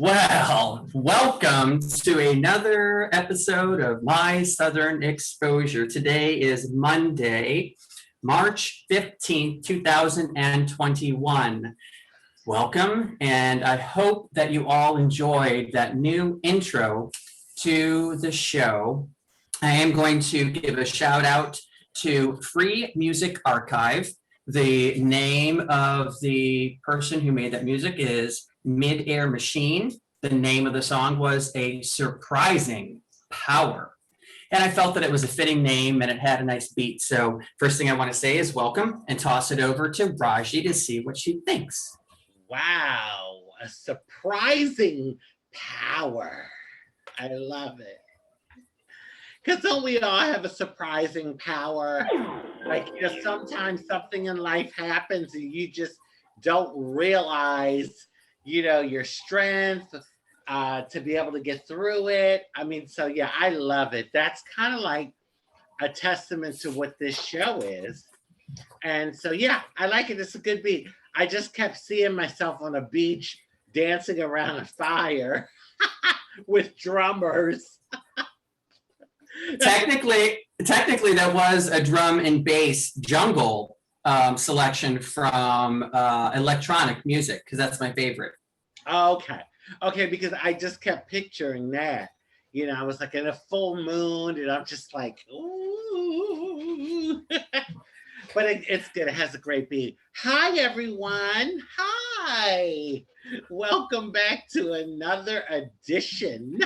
Well, welcome to another episode of My Southern Exposure. Today is Monday, March 15th, 2021. Welcome, and I hope that you all enjoyed that new intro to the show. I am going to give a shout out to Free Music Archive. The name of the person who made that music is Mid-Air Machine. The name of the song was A Surprising Power. And I felt that it was a fitting name and it had a nice beat. So first thing I want to say is welcome and toss it over to Raji to see what she thinks. Wow, a surprising power. I love it. Because don't we all have a surprising power? Like, sometimes something in life happens and you just don't realize, your strength to be able to get through it. I mean, so yeah, I love it. That's kind of like a testament to what this show is. And so, yeah, I like it. It's a good beat. I just kept seeing myself on a beach dancing around a fire with drummers. Technically, that was a drum and bass jungle selection from electronic music, because that's my favorite. Okay, because I just kept picturing that. I was like in a full moon, and I'm just like, ooh. But it's good. It has a great beat. Hi, everyone. Hi. Welcome back to another edition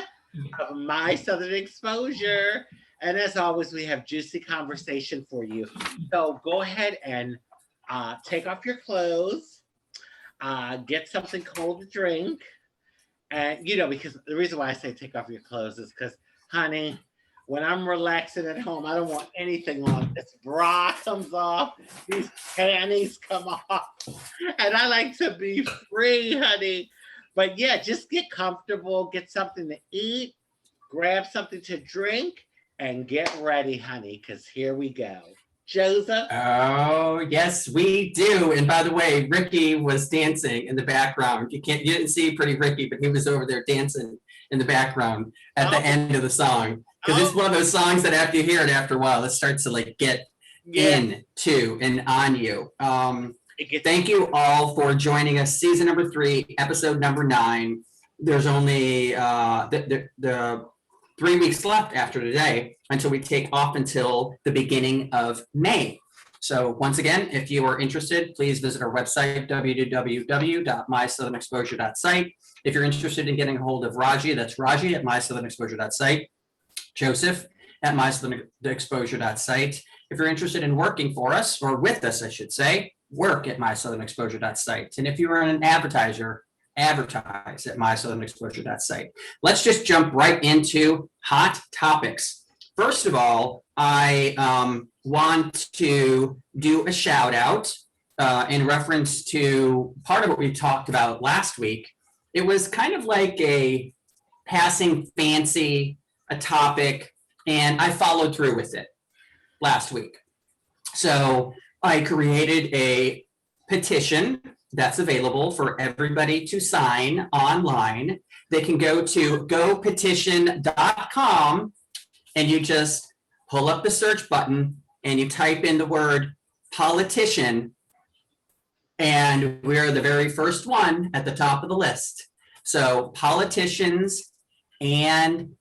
of My Southern Exposure. And as always, we have juicy conversation for you. So go ahead and take off your clothes, get something cold to drink. And, because the reason why I say take off your clothes is because, honey, when I'm relaxing at home, I don't want anything on. This bra comes off, these panties come off, and I like to be free, honey. But yeah, just get comfortable, get something to eat, grab something to drink, and get ready, honey, because here we go. Joseph? Oh, yes, we do. And by the way, Ricky was dancing in the background. You didn't see pretty Ricky, but he was over there dancing in the background at the end of the song. Because it's one of those songs that after you hear it after a while, it starts to get into and on you. Thank you all for joining us. Season number 3, episode number 9. There's only the 3 weeks left after today until we take off until the beginning of May. So once again, if you are interested, please visit our website, www.mysouthernexposure.site. If you're interested in getting a hold of Raji, that's Raji at mysouthernexposure.site. Joseph at mysouthernexposure.site. If you're interested in working for us, or with us, I should say, work at mysouthernexposure.site. And if you are an advertiser, advertise at mysouthernexposure.site. Let's just jump right into hot topics. First of all, I want to do a shout out in reference to part of what we talked about last week. It was kind of like a passing fancy, a topic, and I followed through with it last week. So I created a petition that's available for everybody to sign online. They can go to gopetition.com and you just pull up the search button and you type in the word politician, and we're the very first one at the top of the list. So politicians and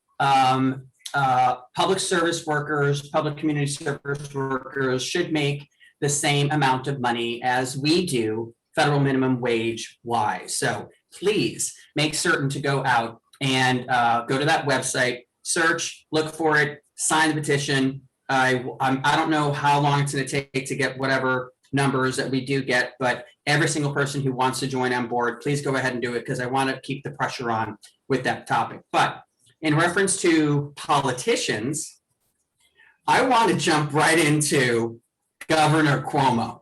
public service workers, public community service workers should make the same amount of money as we do federal minimum wage wise. So please make certain to go out and go to that website, search, look for it, sign the petition. I don't know how long it's going to take to get whatever numbers that we do get, but every single person who wants to join on board, please go ahead and do it, because I want to keep the pressure on with that topic. But in reference to politicians, I want to jump right into Governor Cuomo.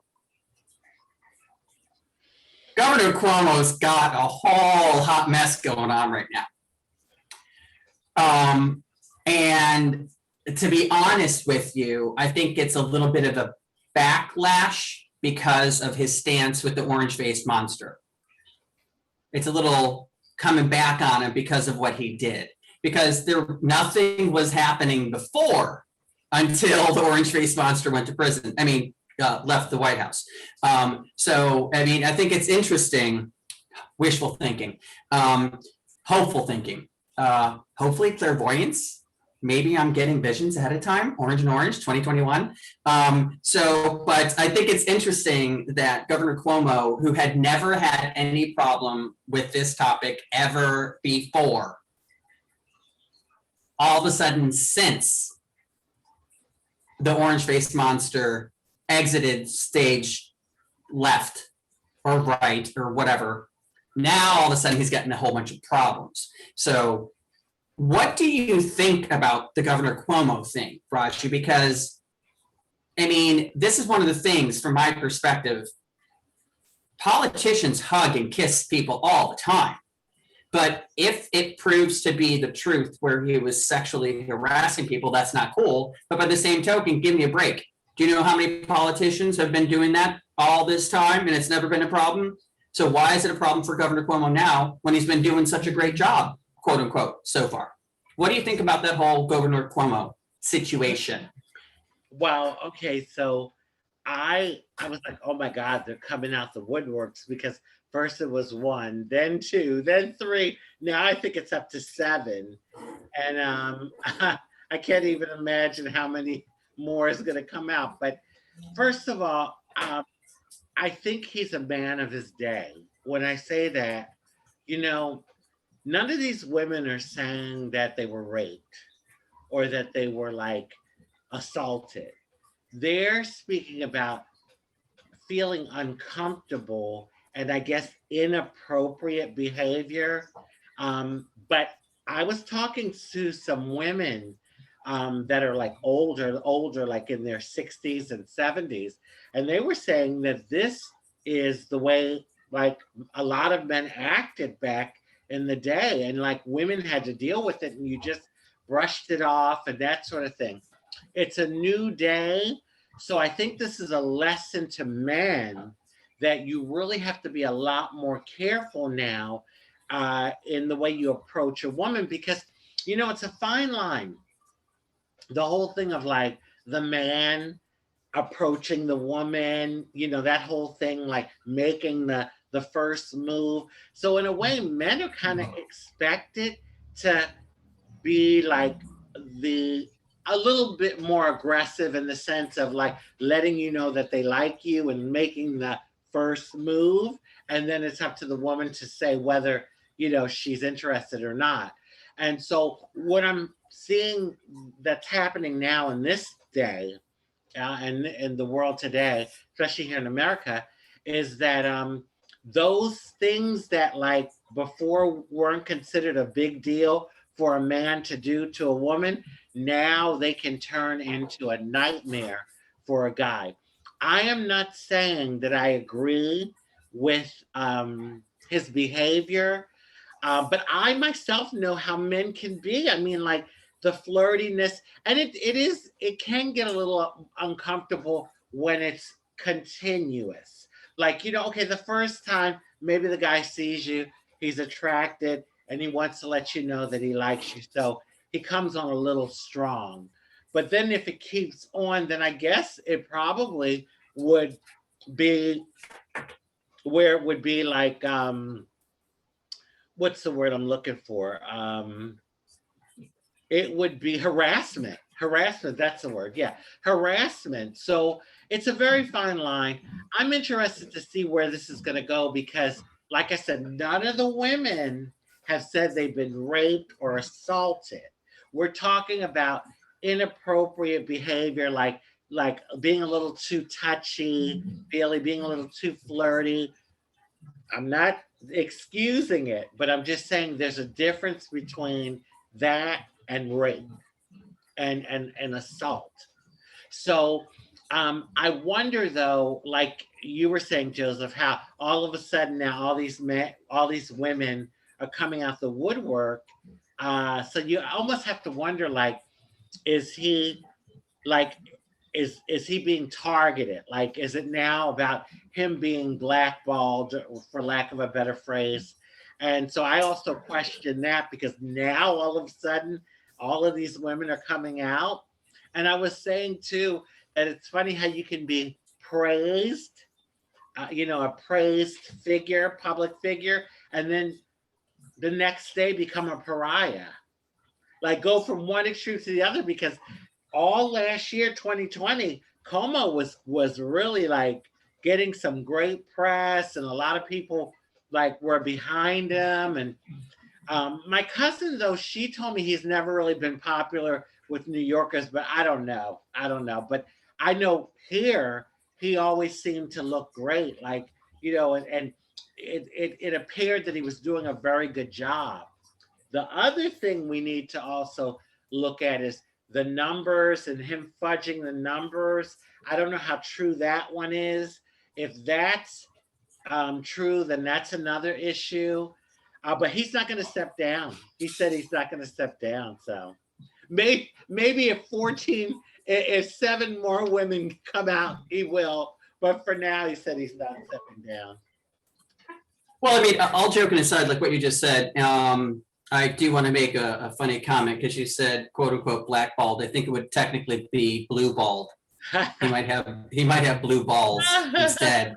Governor Cuomo's got a whole hot mess going on right now. And to be honest with you, I think it's a little bit of a backlash because of his stance with the orange-faced monster. It's a little coming back on him because of what he did. Because nothing was happening before until the orange faced monster went to prison. I mean, left the White House. So, I mean, I think it's interesting, wishful thinking, hopeful thinking, hopefully clairvoyance. Maybe I'm getting visions ahead of time, Orange and Orange 2021. But I think it's interesting that Governor Cuomo, who had never had any problem with this topic ever before, all of a sudden since the orange-faced monster exited stage left or right or whatever, now all of a sudden he's getting a whole bunch of problems. So what do you think about the Governor Cuomo thing, Raji? Because, I mean, this is one of the things from my perspective, politicians hug and kiss people all the time. But if it proves to be the truth where he was sexually harassing people, that's not cool. But by the same token, give me a break. Do you know how many politicians have been doing that all this time and it's never been a problem? So why is it a problem for Governor Cuomo now when he's been doing such a great job, quote unquote, so far? What do you think about that whole Governor Cuomo situation? Well, okay, so I was like, oh my God, they're coming out the woodworks, because first it was 1, then 2, then 3. Now I think it's up to 7. And I can't even imagine how many more is going to come out. But first of all, I think he's a man of his day. When I say that, you know, none of these women are saying that they were raped or that they were like assaulted. They're speaking about feeling uncomfortable and I guess inappropriate behavior. But I was talking to some women that are like older, like in their 60s and 70s, and they were saying that this is the way like a lot of men acted back in the day, and like women had to deal with it and you just brushed it off and that sort of thing. It's a new day. So I think this is a lesson to men that you really have to be a lot more careful now in the way you approach a woman, because, you know, it's a fine line. The whole thing of like the man approaching the woman, you know, that whole thing, like making the first move. So in a way, men are kind of expected to be like a little bit more aggressive in the sense of like letting you know that they like you and making the first move. And then it's up to the woman to say whether, you know, she's interested or not. And so what I'm seeing that's happening now in this day and in the world today, especially here in America, is that those things that like before weren't considered a big deal for a man to do to a woman, now they can turn into a nightmare for a guy. I am not saying that I agree with his behavior, but I myself know how men can be. I mean, like the flirtiness, and it can get a little uncomfortable when it's continuous. Like, you know, okay, the first time maybe the guy sees you, he's attracted, and he wants to let you know that he likes you. So he comes on a little strong. But then if it keeps on, then I guess it probably would be where it would be like, what's the word I'm looking for? It would be harassment. Harassment, that's the word. Yeah, harassment. So it's a very fine line. I'm interested to see where this is going to go because, like I said, none of the women have said they've been raped or assaulted. We're talking about inappropriate behavior, like being a little too touchy, being a little too flirty. I'm not excusing it, but I'm just saying there's a difference between that and rape and assault. So I wonder though, like you were saying, Joseph, how all of a sudden now all these women are coming out the woodwork. So you almost have to wonder, like, is he like is he being targeted? Like, is it now about him being blackballed, for lack of a better phrase? And so I also question that because now all of a sudden, all of these women are coming out. And I was saying too that it's funny how you can be praised, a praised figure, public figure, and then the next day become a pariah. Like go from one extreme to the other because all last year, 2020, Como was really like getting some great press, and a lot of people like were behind him. And my cousin, though, she told me he's never really been popular with New Yorkers, but I don't know. I don't know. But I know here he always seemed to look great. Like, and it appeared that he was doing a very good job. The other thing we need to also look at is the numbers and him fudging the numbers. I don't know how true that one is. If that's true, then that's another issue. But he's not going to step down. He said he's not going to step down. So maybe if 14, if 7 more women come out, he will. But for now, he said he's not stepping down. Well, I mean, all joking aside, like what you just said, I do want to make a funny comment because you said "quote unquote" blackballed. I think it would technically be blue balled. He might have blue balls instead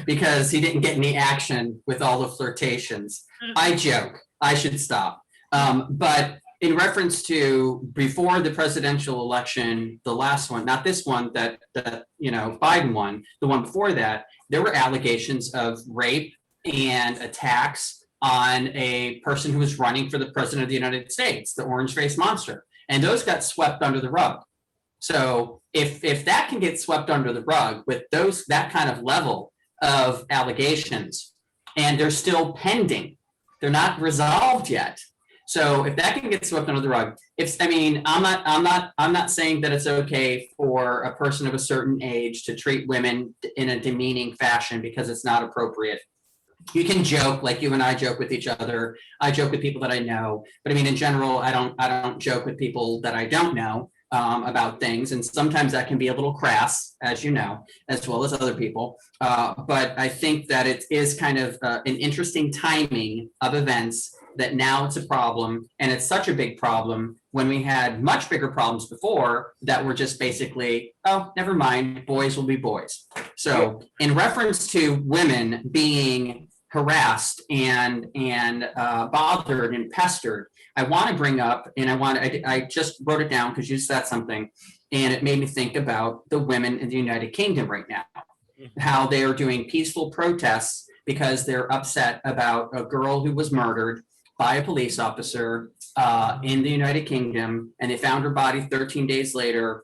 because he didn't get any action with all the flirtations. I joke. I should stop. But in reference to before the presidential election, the last one, not this one that Biden won, the one before that, there were allegations of rape and attacks on a person who was running for the president of the United States, the orange-faced monster, and those got swept under the rug. So if that can get swept under the rug with that kind of level of allegations, and they're still pending, they're not resolved yet. So if that can get swept under the rug, I'm not saying that it's okay for a person of a certain age to treat women in a demeaning fashion because it's not appropriate. You can joke like you and I joke with each other. I joke with people that I know, but I mean, in general, I don't joke with people that I don't know about things, and sometimes that can be a little crass, as you know, as well as other people. But I think that it is kind of an interesting timing of events that now it's a problem, and it's such a big problem when we had much bigger problems before that were just basically, oh, never mind, boys will be boys. So in reference to women being harassed and bothered and pestered, I want to bring up, and I just wrote it down because you said something, and it made me think about the women in the United Kingdom right now, how they are doing peaceful protests because they're upset about a girl who was murdered by a police officer in the United Kingdom, and they found her body 13 days later.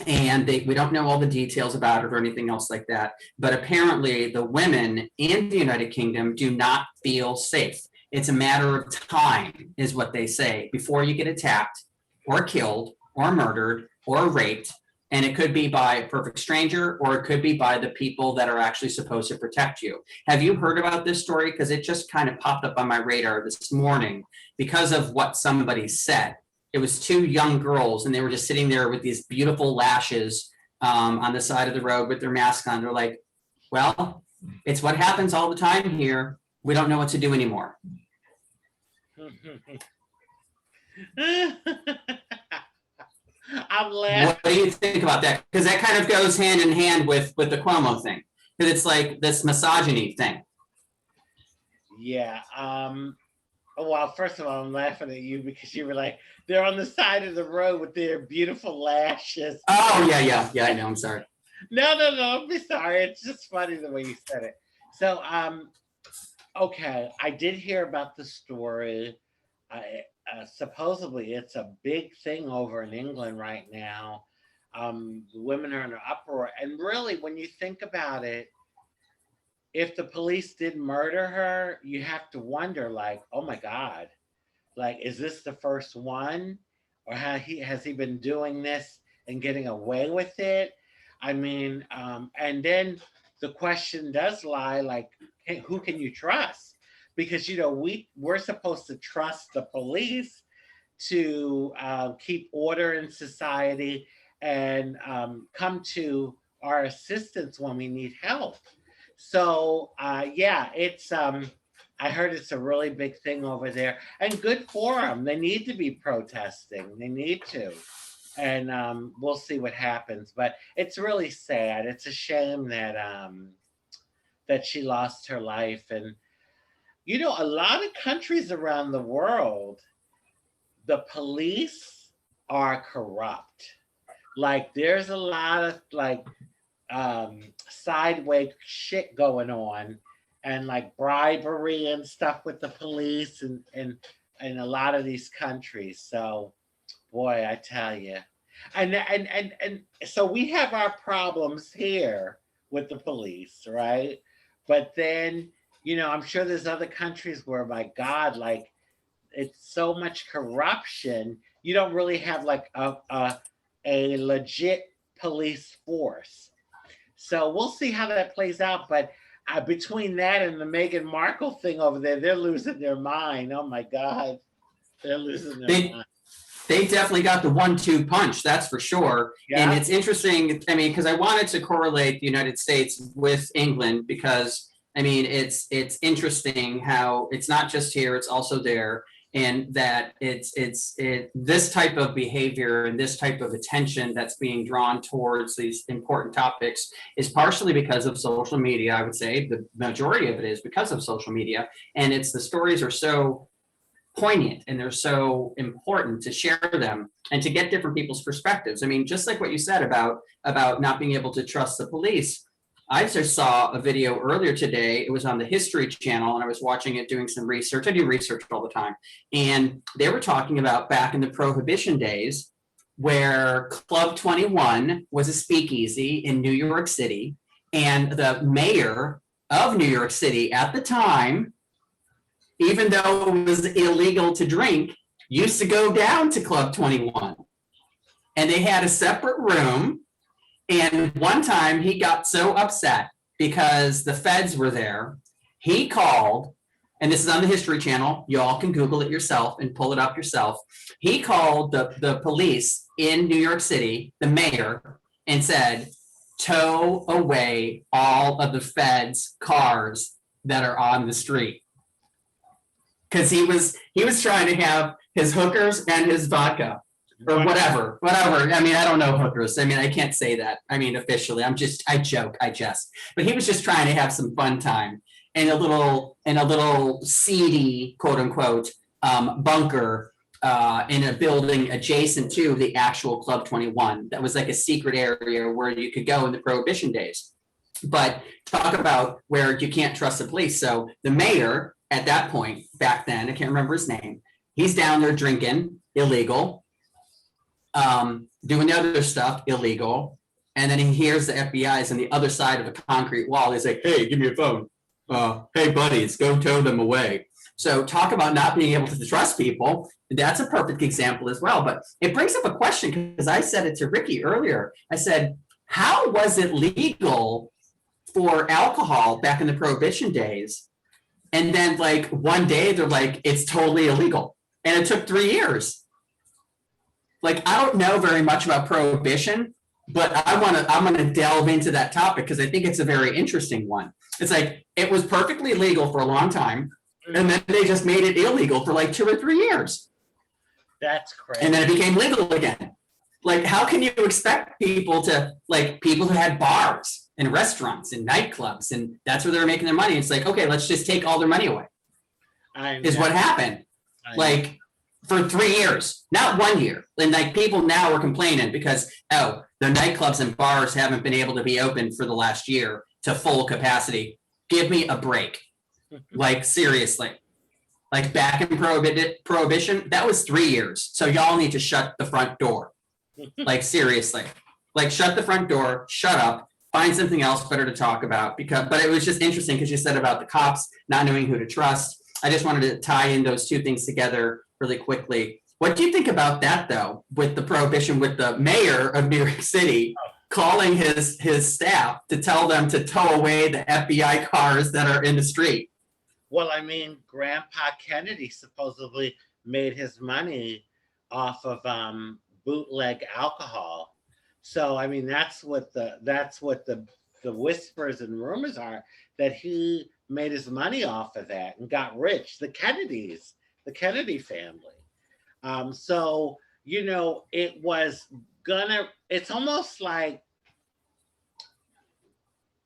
And we don't know all the details about it or anything else like that. But apparently the women in the United Kingdom do not feel safe. It's a matter of time, is what they say, before you get attacked or killed or murdered or raped. And it could be by a perfect stranger, or it could be by the people that are actually supposed to protect you. Have you heard about this story? Because it just kind of popped up on my radar this morning because of what somebody said. It was 2 young girls, and they were just sitting there with these beautiful lashes on the side of the road with their mask on. They're like, well, it's what happens all the time here. We don't know what to do anymore. I'm laughing. What do you think about that? Because that kind of goes hand in hand with the Cuomo thing, because it's like this misogyny thing. Yeah. Well, first of all, I'm laughing at you because you were like, they're on the side of the road with their beautiful lashes. Oh, yeah, I know. I'm sorry. No, don't be sorry. It's just funny the way you said it. So, okay, I did hear about the story. Supposedly, it's a big thing over in England right now. Women are in an uproar. And really, when you think about it, if the police did murder her, you have to wonder, like, oh my God, like, is this the first one? Or has he been doing this and getting away with it? I mean, and then the question does lie, like, who can you trust? Because, we're supposed to trust the police to keep order in society and come to our assistance when we need help. So yeah, it's I heard it's a really big thing over there, and good for them. They need to be protesting. They need to, and we'll see what happens. But it's really sad. It's a shame that that she lost her life. And you know, a lot of countries around the world, the police are corrupt. Like there's a lot of like sideways shit going on, and like bribery and stuff with the police, and in a lot of these countries. So boy, I tell you. And so we have our problems here with the police, right? But then, you know, I'm sure there's other countries where, my God, like it's so much corruption. You don't really have like a legit police force. So we'll see how that plays out. But between that and the Meghan Markle thing over there, they're losing their mind. Oh my God, they're losing their They mind. they definitely got the 1-2 punch, that's for sure. And Yeah. it's interesting, I mean, because I wanted to correlate the United States with England because I mean it's interesting how it's not just here, it's also there. And that this type of behavior and this type of attention that's being drawn towards these important topics is partially because of social media. I would say the majority of it is because of social media, and it's the stories are so poignant and they're so important to share them and to get different people's perspectives. I mean, just like what you said about not being able to trust the police. I just saw a video earlier today. It was on the History Channel, and I was watching it, doing some research. I do research all the time, and they were talking about back in the Prohibition days, where Club 21 was a speakeasy in New York City, and the mayor of New York City at the time, even though it was illegal to drink, used to go down to Club 21. And they had a separate room. And one time he got so upset because the feds were there, he called, and this is on the History Channel, y'all can Google it yourself and pull it up yourself. He called the police in New York City, the mayor, and said, tow away all of the feds' cars that are on the street. Because he was trying to have his hookers and his vodka or whatever. I mean, I don't know hookers. I mean, I can't say that. I mean, officially, I joke, I jest. But he was just trying to have some fun time in a little seedy, quote unquote, bunker in a building adjacent to the actual Club 21. That was like a secret area where you could go in the Prohibition days. But talk about where you can't trust the police. So the mayor at that point, back then, I can't remember his name, he's down there drinking, illegal, doing the other stuff, illegal. And then he hears the FBI's on the other side of a concrete wall. He's like, hey, give me a phone. Hey, buddies, go tow them away. So talk about not being able to trust people. That's a perfect example as well. But it brings up a question, because I said it to Ricky earlier. I said, how was it legal for alcohol back in the Prohibition days? And then like one day they're like, it's totally illegal. And it took 3 years. Like, I don't know very much about Prohibition, but I'm gonna delve into that topic because I think it's a very interesting one. It's like, it was perfectly legal for a long time, and then they just made it illegal for like 2 or 3 years. That's crazy. And then it became legal again. Like, how can you expect people who had bars and restaurants and nightclubs, and that's where they're making their money? It's like, okay, let's just take all their money away, is what happened. Like, for 3 years, not 1 year. And like, people now are complaining because, oh, the nightclubs and bars haven't been able to be open for the last year to full capacity. Give me a break. Like, seriously. Like, back in Prohibition, that was 3 years. So y'all need to shut the front door. Like, seriously. Like, shut the front door, shut up, find something else better to talk about. But it was just interesting because you said about the cops not knowing who to trust. I just wanted to tie in those two things together really quickly. What do you think about that, though, with the Prohibition, with the mayor of New York City calling his staff to tell them to tow away the FBI cars that are in the street? Well, I mean, Grandpa Kennedy supposedly made his money off of bootleg alcohol. So I mean, that's what the the whispers and rumors are that he made his money off of that and got rich. The Kennedy family. So it was it's almost like,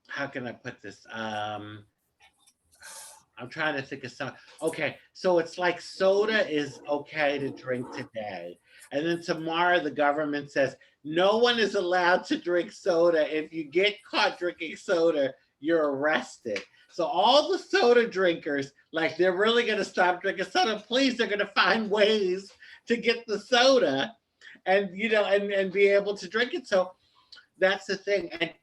how can I put this? I'm trying to think of something. Okay, so it's like soda is okay to drink today. And then tomorrow the government says no one is allowed to drink soda. If you get caught drinking soda, you're arrested. So all the soda drinkers, like, they're really going to stop drinking soda. Please, they're going to find ways to get the soda and, and be able to drink it. So that's the thing. And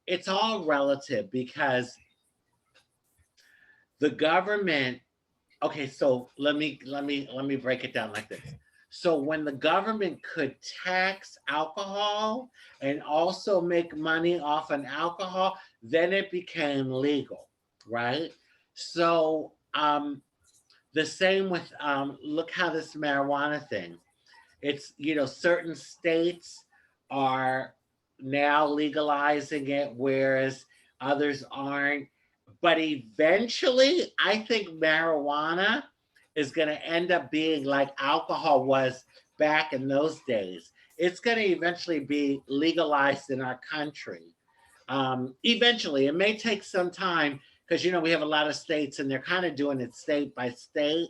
it's all relative, because the government, okay, so let me break it down like this. So when the government could tax alcohol and also make money off an alcohol, then it became legal, right? So the same with look how this marijuana thing. It's certain states are now legalizing it, whereas others aren't. But eventually, I think marijuana is going to end up being like alcohol was back in those days. It's going to eventually be legalized in our country. Eventually, it may take some time, because we have a lot of states and they're kind of doing it state by state.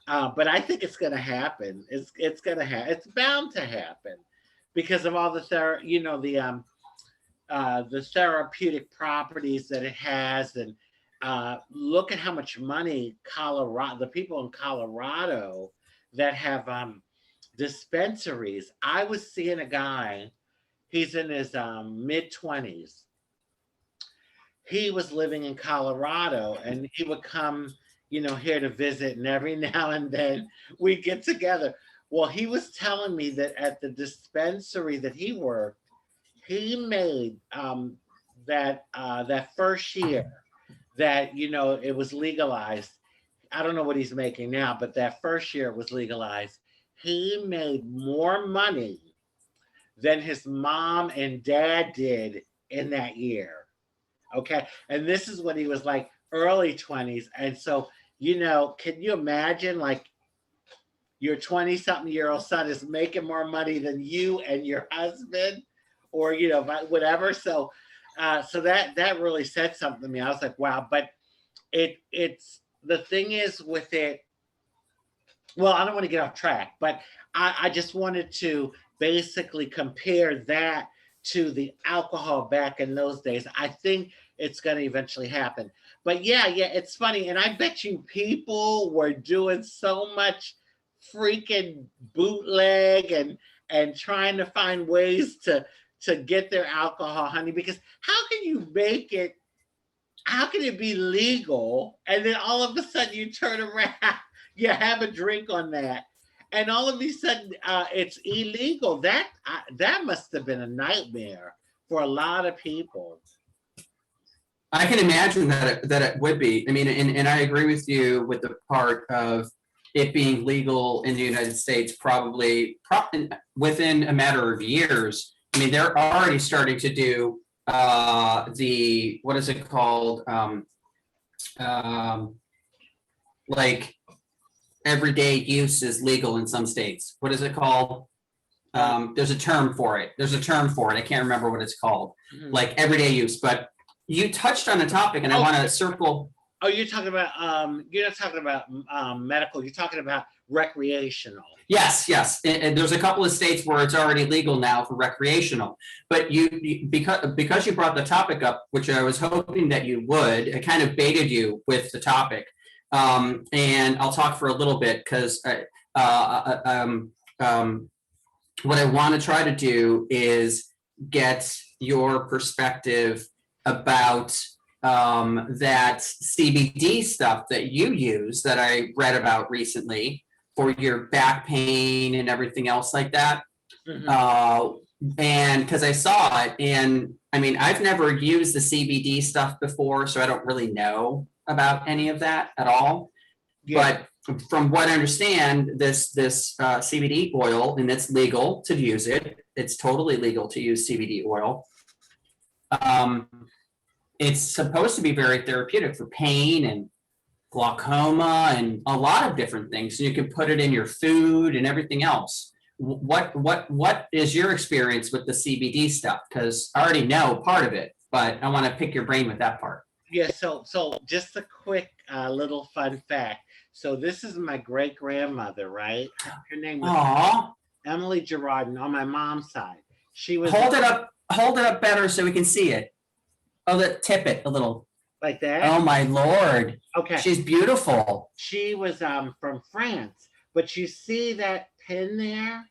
But I think it's going to happen. It's going to happen. It's bound to happen because of all the therapeutic properties that it has. And look at how much money the people in Colorado that have dispensaries. I was seeing a guy, he's in his mid-20s. He was living in Colorado and he would come, here to visit, and every now and then we get together. Well, he was telling me that at the dispensary that he worked, he made that first year that it was legalized. I don't know what he's making now, but that first year it was legalized. He made more money than his mom and dad did in that year. Okay, and this is when he was like early 20s, and so can you imagine, like, your 20-something-year-old son is making more money than you and your husband, or whatever. So that really said something to me. I was like, wow. But it's the thing is with it. Well, I don't want to get off track, but I just wanted to basically compare that to the alcohol back in those days. I think it's going to eventually happen. But yeah, it's funny, and I bet you people were doing so much freaking bootleg and trying to find ways to get their alcohol, honey, because how can it be legal and then all of a sudden you turn around, you have a drink on that, and all of a sudden it's illegal? That must have been a nightmare for a lot of people. I can imagine that it would be. I mean, and I agree with you with the part of it being legal in the United States probably within a matter of years. I mean, they're already starting to do what is it called? Like everyday use is legal in some states. What is it called? There's a term for it. I can't remember what it's called. Mm-hmm. Like everyday use. But you touched on a topic, and I want to circle. Oh, you're talking about you're not talking about medical. You're talking about recreational. Yes. And there's a couple of states where it's already legal now for recreational. But because you brought the topic up, which I was hoping that you would, I kind of baited you with the topic. And I'll talk for a little bit because what I want to try to do is get your perspective about that CBD stuff that you use that I read about recently for your back pain and everything else like that. Mm-hmm. And because I saw it, and I mean, I've never used the CBD stuff before, so I don't really know about any of that at all. Yeah. But from what I understand, this CBD oil, and it's legal to use it. It's totally legal to use CBD oil. Um, it's supposed to be very therapeutic for pain and glaucoma and a lot of different things. And you can put it in your food and everything else. What is your experience with the CBD stuff? Because I already know part of it, but I want to pick your brain with that part. Yeah, so just a quick little fun fact. So this is my great grandmother, right? Her name was Aw, Emily Girardin on my mom's side. She was hold it up better so we can see it. Oh, tip it a little. like that. Oh my Lord. Okay. She's beautiful. She was from France, but you see that pin there?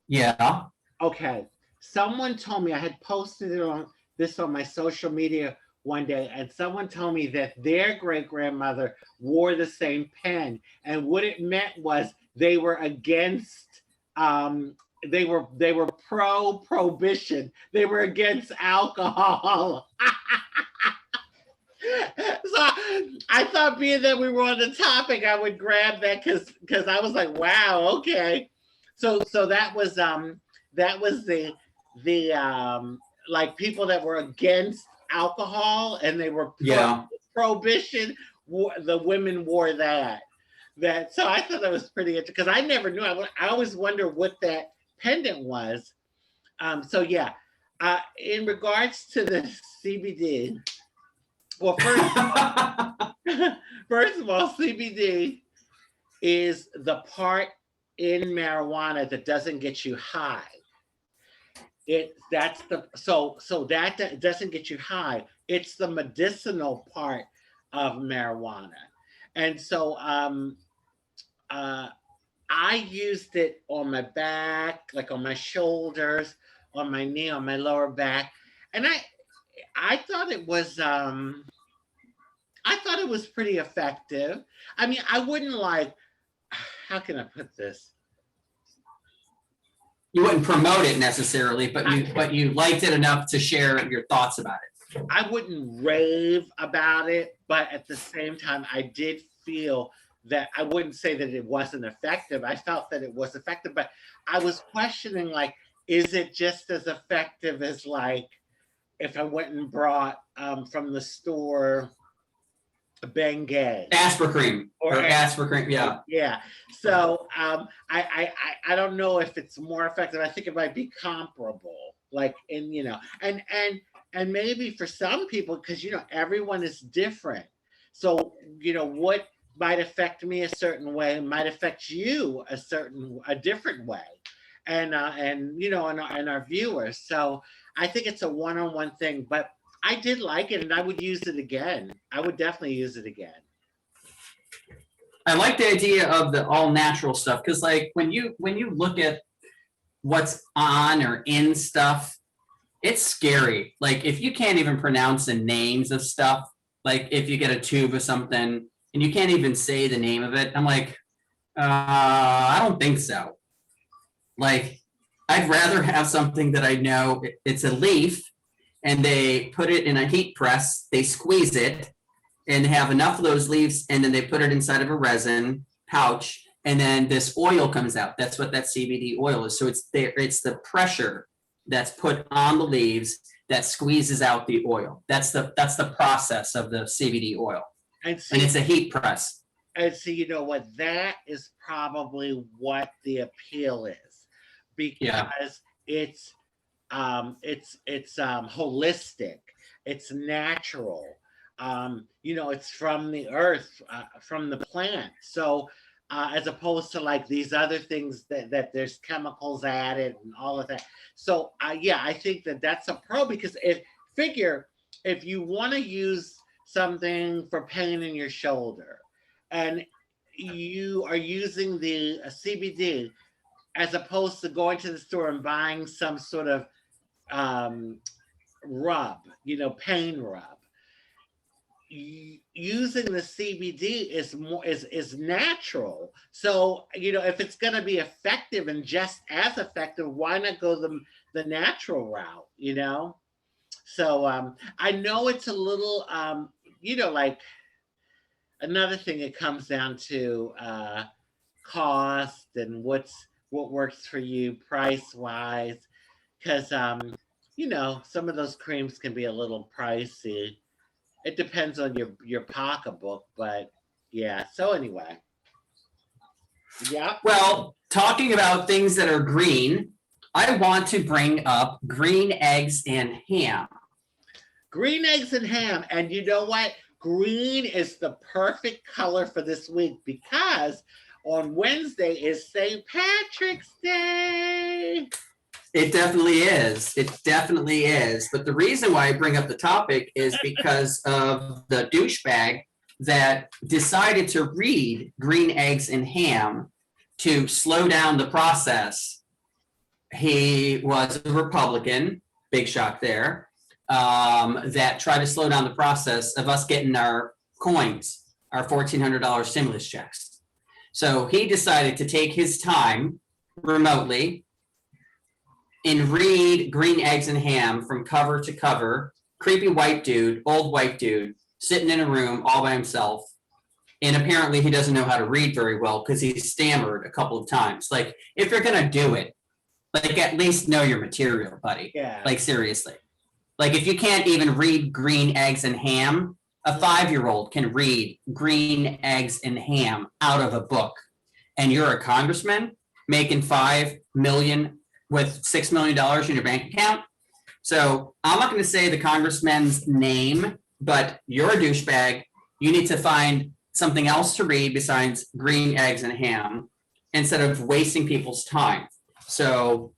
Yeah. Okay. Someone told me I had posted it on this on my social media one day, and someone told me that their great grandmother wore the same pen, and what it meant was they were against they were pro prohibition. They were against alcohol. So I thought, being that we were on the topic, I would grab that because I was like, wow, okay. So that was the like people that were against alcohol and they were Yeah. prohibition. The women wore that. So I thought that was pretty interesting because I never knew. I always wonder what that pendant was. So yeah, in regards to the CBD. Well, first of all, CBD is the part in marijuana that doesn't get you high. That doesn't get you high. It's the medicinal part of marijuana, and so I used it on my back, like on my shoulders, on my knee, on my lower back, and I thought it was pretty effective. I mean, I wouldn't like, how can I put this? You wouldn't promote it necessarily, but you liked it enough to share your thoughts about it. I wouldn't rave about it, but at the same time, I did feel that I wouldn't say that it wasn't effective. I felt that it was effective, but I was questioning, like, is it just as effective as, like, if I went and brought from the store Bengay, Aspercream or Aspercream, yeah. Yeah. So I don't know if it's more effective. I think it might be comparable. Like, and maybe for some people, because everyone is different. So what might affect me a certain way might affect you a different way, and our viewers. So I think it's a one-on-one thing, but I did like it and I would use it again. I would definitely use it again. I like the idea of the all natural stuff because, like, when you look at what's on or in stuff, it's scary. Like, if you can't even pronounce the names of stuff, like if you get a tube of something and you can't even say the name of it, I'm like, I don't think so. Like, I'd rather have something that I know it's a leaf and they put it in a heat press, they squeeze it and have enough of those leaves, and then they put it inside of a resin pouch, and then this oil comes out. That's what that CBD oil is. So it's the pressure that's put on the leaves that squeezes out the oil. That's the process of the CBD oil. And it's a heat press. And so what? That is probably what the appeal is, because it's holistic, it's natural. It's from the earth, from the plant. So as opposed to like these other things that there's chemicals added and all of that. So I think that's a pro, because if you want to use something for pain in your shoulder and you are using the CBD, as opposed to going to the store and buying some sort of rub, pain rub, using the CBD is natural. So if it's going to be effective and just as effective, why not go the natural route? So I know it's a little like, another thing, it comes down to cost and what works for you price wise, because some of those creams can be a little pricey. It depends on your pocketbook, but yeah. So anyway, yeah. Well, talking about things that are green, I want to bring up green eggs and ham. Green eggs and ham. And you know what? Green is the perfect color for this week because on Wednesday is St. Patrick's Day. It definitely is. It definitely is. But the reason why I bring up the topic is because of the douchebag that decided to read Green Eggs and Ham to slow down the process. He was a Republican, big shock there, that tried to slow down the process of us getting our coins, our $1,400 stimulus checks. So he decided to take his time remotely and read Green Eggs and Ham from cover to cover. Creepy white dude, old white dude, sitting in a room all by himself. And apparently he doesn't know how to read very well because he stammered a couple of times. Like, if you're going to do it, like, at least know your material, buddy. Yeah. Like, seriously. Like, if you can't even read Green Eggs and Ham, a 5-year-old can read Green Eggs and Ham out of a book. And you're a congressman making $5 million with $6 million in your bank account. So I'm not going to say the congressman's name, but you're a douchebag. You need to find something else to read besides Green Eggs and Ham instead of wasting people's time. So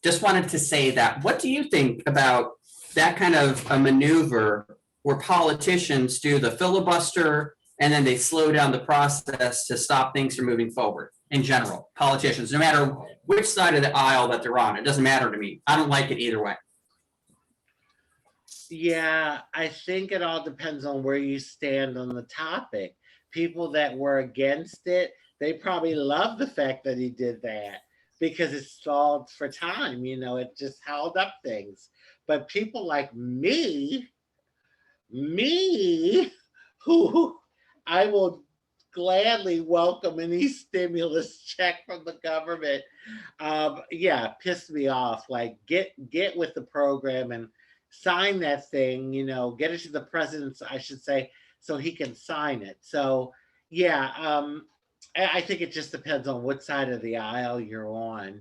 just wanted to say that. What do you think about that kind of a maneuver where politicians do the filibuster and then they slow down the process to stop things from moving forward? In general, politicians, no matter which side of the aisle that they're on, it doesn't matter to me. I don't like it either way. Yeah, I think it all depends on where you stand on the topic. People that were against it, they probably love the fact that he did that because it stalled for time. It just held up things. But people like me, who I will gladly welcome any stimulus check from the government. Yeah, pissed me off. Like, get with the program and sign that thing. Get it to the president, I should say, so he can sign it. So yeah, I think it just depends on what side of the aisle you're on.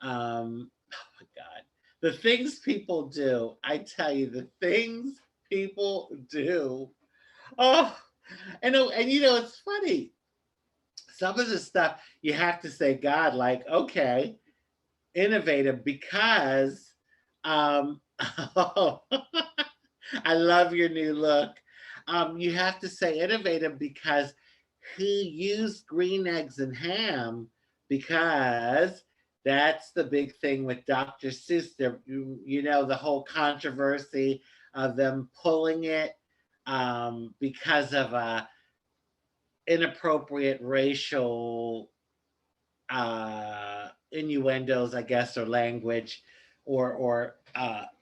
Oh my God, the things people do! I tell you, the things people do. Oh. And it's funny. Some of the stuff you have to say, God, like, okay, innovative because oh, I love your new look. You have to say innovative because he used green eggs and ham because that's the big thing with Dr. Seuss. The whole controversy of them pulling it because of inappropriate racial innuendos, I guess, or language, or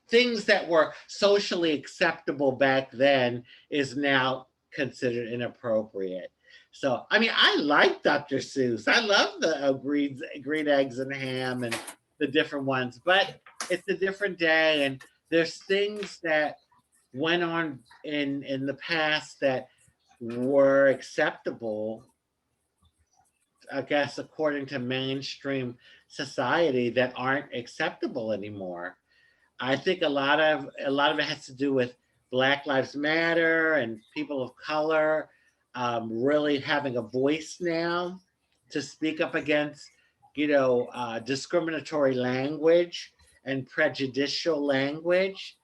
things that were socially acceptable back then is now considered inappropriate. So, I mean, I like Dr. Seuss. I love the green eggs and ham and the different ones, but it's a different day, and there's things that went on in the past that were acceptable, I guess, according to mainstream society, that aren't acceptable anymore. I think a lot of it has to do with Black Lives Matter and people of color really having a voice now to speak up against, discriminatory language and prejudicial language.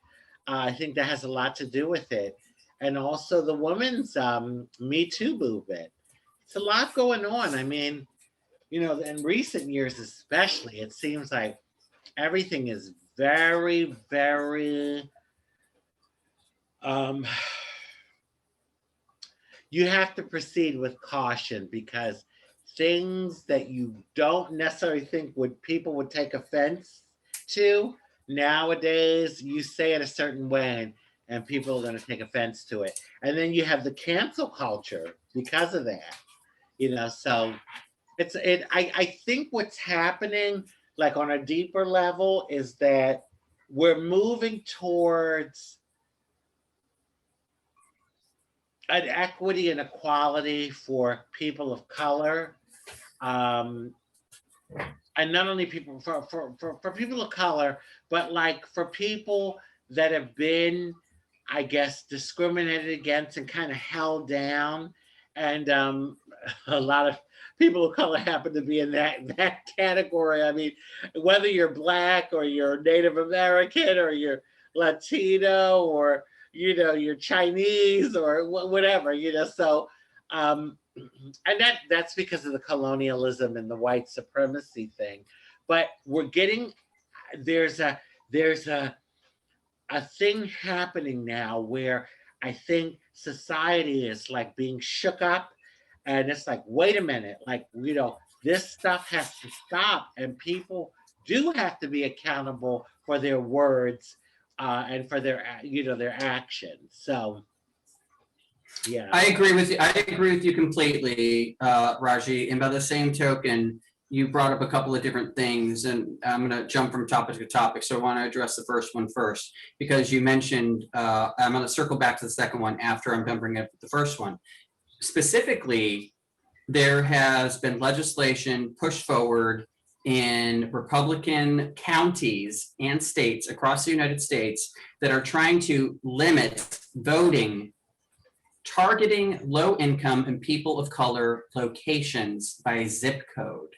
I think that has a lot to do with it. And also the women's Me Too movement. It's a lot going on. I mean, in recent years especially, it seems like everything is very, very, you have to proceed with caution because things that you don't necessarily think people would take offense to, nowadays you say it a certain way and people are going to take offense to it. And then you have the cancel culture because of that. So I think what's happening, like on a deeper level, is that we're moving towards an equity and equality for people of color. Um, and not only people for people of color, but like for people that have been, I guess, discriminated against and kind of held down. And a lot of people of color happen to be in that category. I mean, whether you're black or you're Native American or you're Latino or you're Chinese or whatever, So and that's because of the colonialism and the white supremacy thing. But we're getting there's a thing happening now where I think society is like being shook up, and it's like, wait a minute, like this stuff has to stop, and people do have to be accountable for their words and for their actions. So yeah. I agree with you. I agree with you completely, Raji. And by the same token, you brought up a couple of different things, and I'm going to jump from topic to topic. So I want to address the first one first, because you mentioned, I'm going to circle back to the second one after I'm done bringing up the first one. Specifically, there has been legislation pushed forward in Republican counties and states across the United States that are trying to limit voting, targeting low income and people of color locations by zip code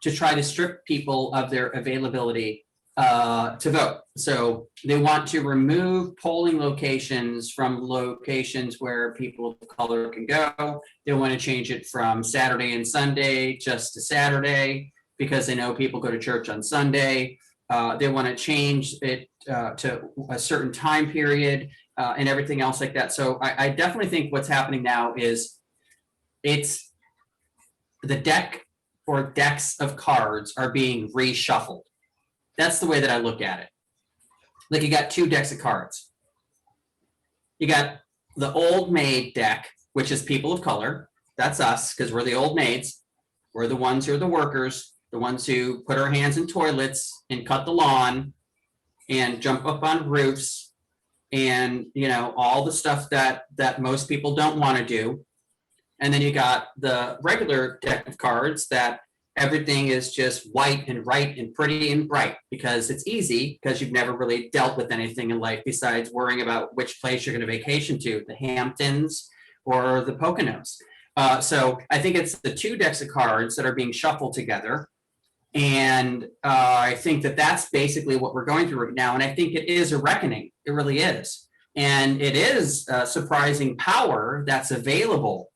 to try to strip people of their availability to vote. So they want to remove polling locations from locations where people of color can go. They want to change it from Saturday and Sunday just to Saturday because they know people go to church on Sunday. They want to change it to a certain time period and everything else like that. So I definitely think what's happening now is it's the deck or decks of cards are being reshuffled. That's the way that I look at it. Like you got two decks of cards. You got the old maid deck, which is people of color. That's us because we're the old maids. We're the ones who are the workers, the ones who put our hands in toilets and cut the lawn and jump up on roofs and all the stuff that most people don't want to do. And then you got the regular deck of cards that everything is just white and right and pretty and bright because it's easy because you've never really dealt with anything in life besides worrying about which place you're going to vacation to, the Hamptons or the Poconos. So I think it's the two decks of cards that are being shuffled together. And I think that that's basically what we're going through right now. And I think it is a reckoning. It really is. And it is surprising power that's available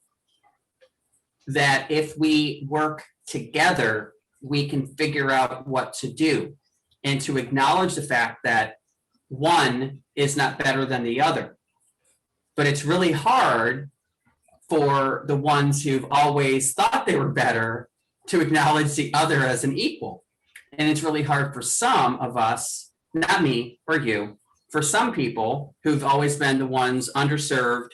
that if we work together, we can figure out what to do and to acknowledge the fact that one is not better than the other. But it's really hard for the ones who've always thought they were better to acknowledge the other as an equal. And it's really hard for some of us, not me or you, for some people who've always been the ones underserved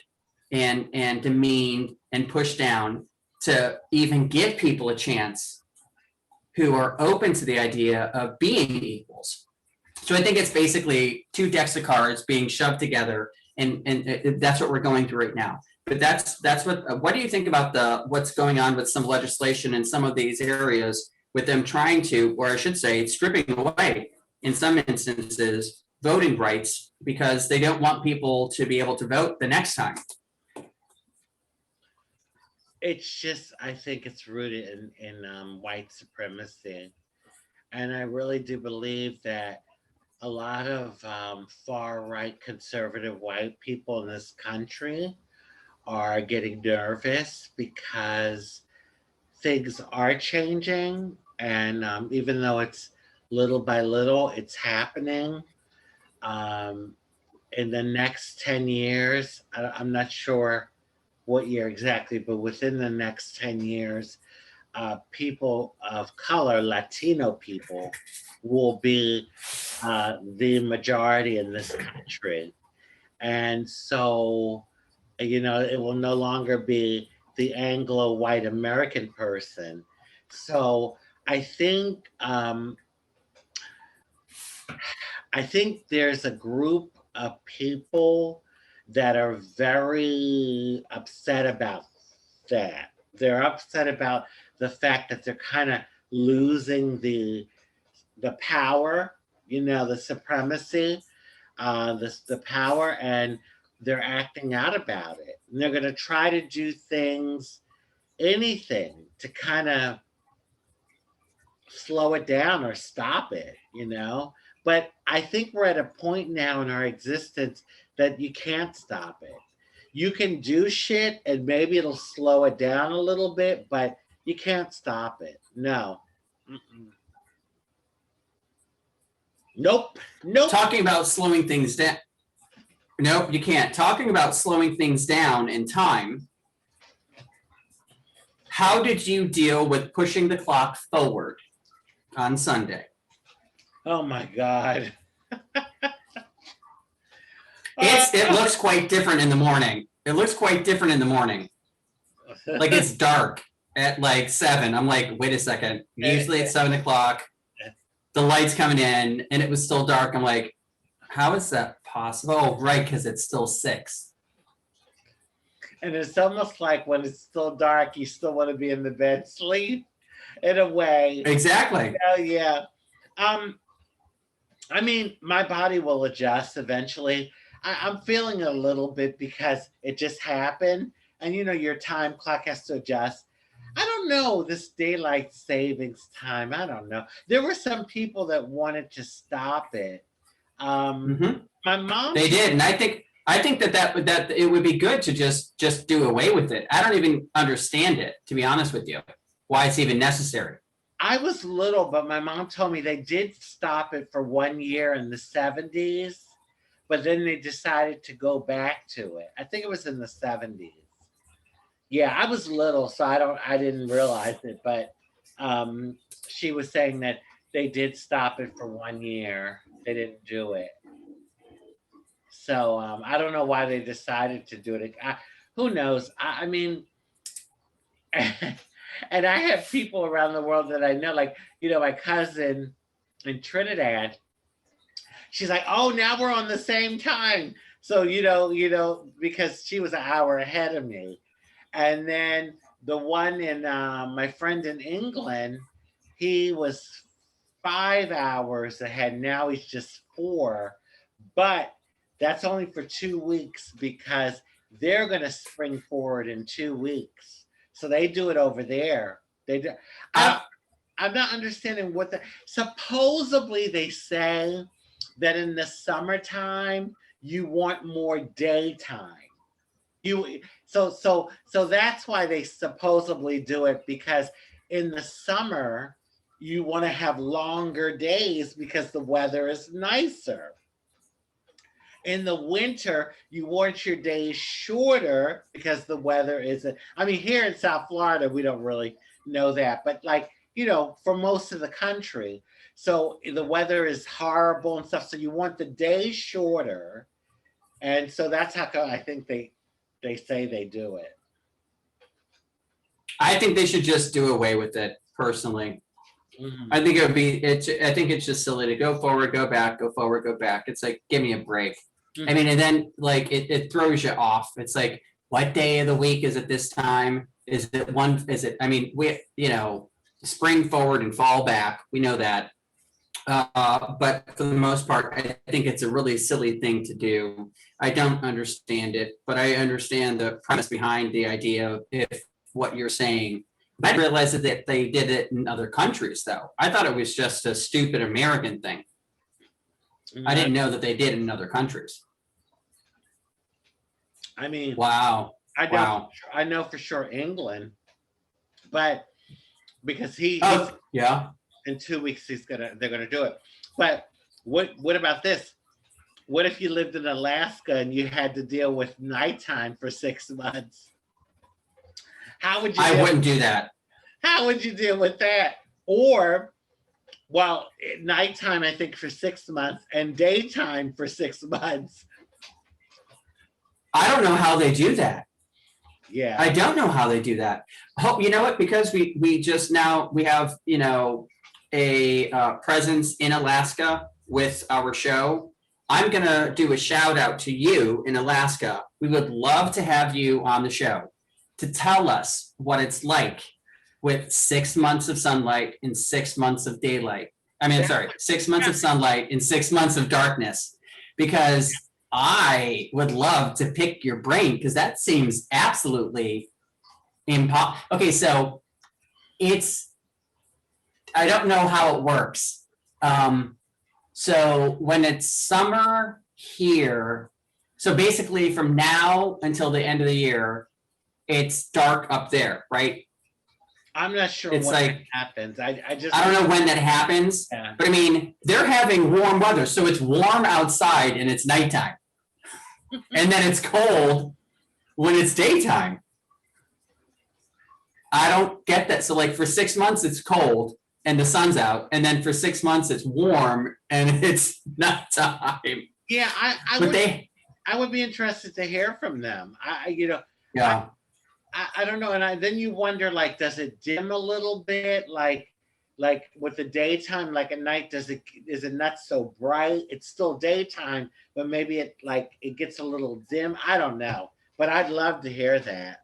and demeaned and pushed down to even give people a chance who are open to the idea of being equals. So I think it's basically two decks of cards being shoved together, and that's what we're going through right now. But that's what do you think about what's going on with some legislation in some of these areas with them trying to, or I should say, stripping away in some instances voting rights because they don't want people to be able to vote the next time? It's just, I think it's rooted in white supremacy. And I really do believe that a lot of far right conservative white people in this country are getting nervous because things are changing. And even though it's little by little, it's happening. In the next 10 years, I'm not sure what year exactly, but within the next 10 years, people of color, Latino people, will be the majority in this country. And so, it will no longer be the Anglo white American person. So I think I think there's a group of people that are very upset about that. They're upset about the fact that they're kind of losing the power, the supremacy, the power, and they're acting out about it. And they're going to try to do things, anything, to kind of slow it down or stop it. But I think we're at a point now in our existence that you can't stop it. You can do shit and maybe it'll slow it down a little bit, but you can't stop it. No. Mm-mm. Nope. Nope. Talking about slowing things down. Nope, you can't. Talking about slowing things down in time. How did you deal with pushing the clock forward on Sunday? Oh my God. It looks quite different in the morning. It looks quite different in the morning. Like it's dark at like 7. I'm like, wait a second. Usually it's 7 o'clock. The light's coming in and it was still dark. I'm like, how is that possible? Oh, right, because it's still 6. And it's almost like when it's still dark, you still want to be in the bed, sleep in a way. Exactly. Oh yeah. I mean, my body will adjust eventually. I'm feeling a little bit because it just happened, and your time clock has to adjust. I don't know this daylight savings time. I don't know. There were some people that wanted to stop it. My mom. They did, and I think that it would be good to just do away with it. I don't even understand it, to be honest with you, why it's even necessary. I was little, but my mom told me they did stop it for 1 year in the 70s, but then they decided to go back to it. I think it was in the 70s. Yeah, I was little, so I didn't realize it, but she was saying that they did stop it for 1 year. They didn't do it. So I don't know why they decided to do it. Who knows? I mean, and I have people around the world that I know, like, my cousin in Trinidad. She's like, oh, now we're on the same time. So, because she was an hour ahead of me. And then the one in my friend in England, he was 5 hours ahead. Now he's just 4. But that's only for 2 weeks because they're going to spring forward in 2 weeks. So they do it over there. They do. I'm not understanding supposedly they say that in the summertime you want more daytime. So that's why they supposedly do it, because in the summer you want to have longer days because the weather is nicer. In the winter, you want your days shorter because the weather isn't. I mean, here in South Florida, we don't really know that, but for most of the country, so the weather is horrible and stuff. So you want the days shorter, and so that's how I think they say they do it. I think they should just do away with it, personally. Mm-hmm. I think I think it's just silly to go forward, go back, go forward, go back. It's like, give me a break. Mm-hmm. I mean, and then like it throws you off. It's like, what day of the week is it this time? I mean, we, spring forward and fall back. We know that. But for the most part, I think it's a really silly thing to do. I don't understand it, but I understand the premise behind the idea of if what you're saying. I didn't realize that they did it in other countries, though. I thought it was just a stupid American thing. I didn't know that they did in other countries. I mean, wow. I know for sure England, but because yeah, in 2 weeks they're gonna do it. But what about this? What if you lived in Alaska and you had to deal with nighttime for 6 months? How would you? I wouldn't do that. How would you deal with that? Or, well, nighttime, I think, for 6 months and daytime for 6 months. I don't know how they do that. Yeah. I don't know how they do that. Oh, you know what? Because we have, a presence in Alaska. with our show, I'm going to do a shout out to you in Alaska. We would love to have you on the show to tell us what it's like with 6 months of sunlight and 6 months of daylight. I mean, sorry, 6 months of sunlight and 6 months of darkness, because I would love to pick your brain, because that seems absolutely impossible. Okay, so I don't know how it works. So when it's summer here, so basically from now until the end of the year, it's dark up there, right? I'm not sure It's what like, happens. I don't know when that happens, Yeah. but I mean, they're having warm weather, so it's warm outside and it's nighttime. And then it's cold when it's daytime. I don't get that. So like for 6 months, it's cold and the sun's out. And then for 6 months, it's warm and it's nighttime. Yeah, I would be interested to hear from them. Yeah. I don't know, and then you wonder, like, does it dim a little bit, like with the daytime, like at night, is it not so bright? It's still daytime, but maybe it gets a little dim. I don't know, but I'd love to hear that.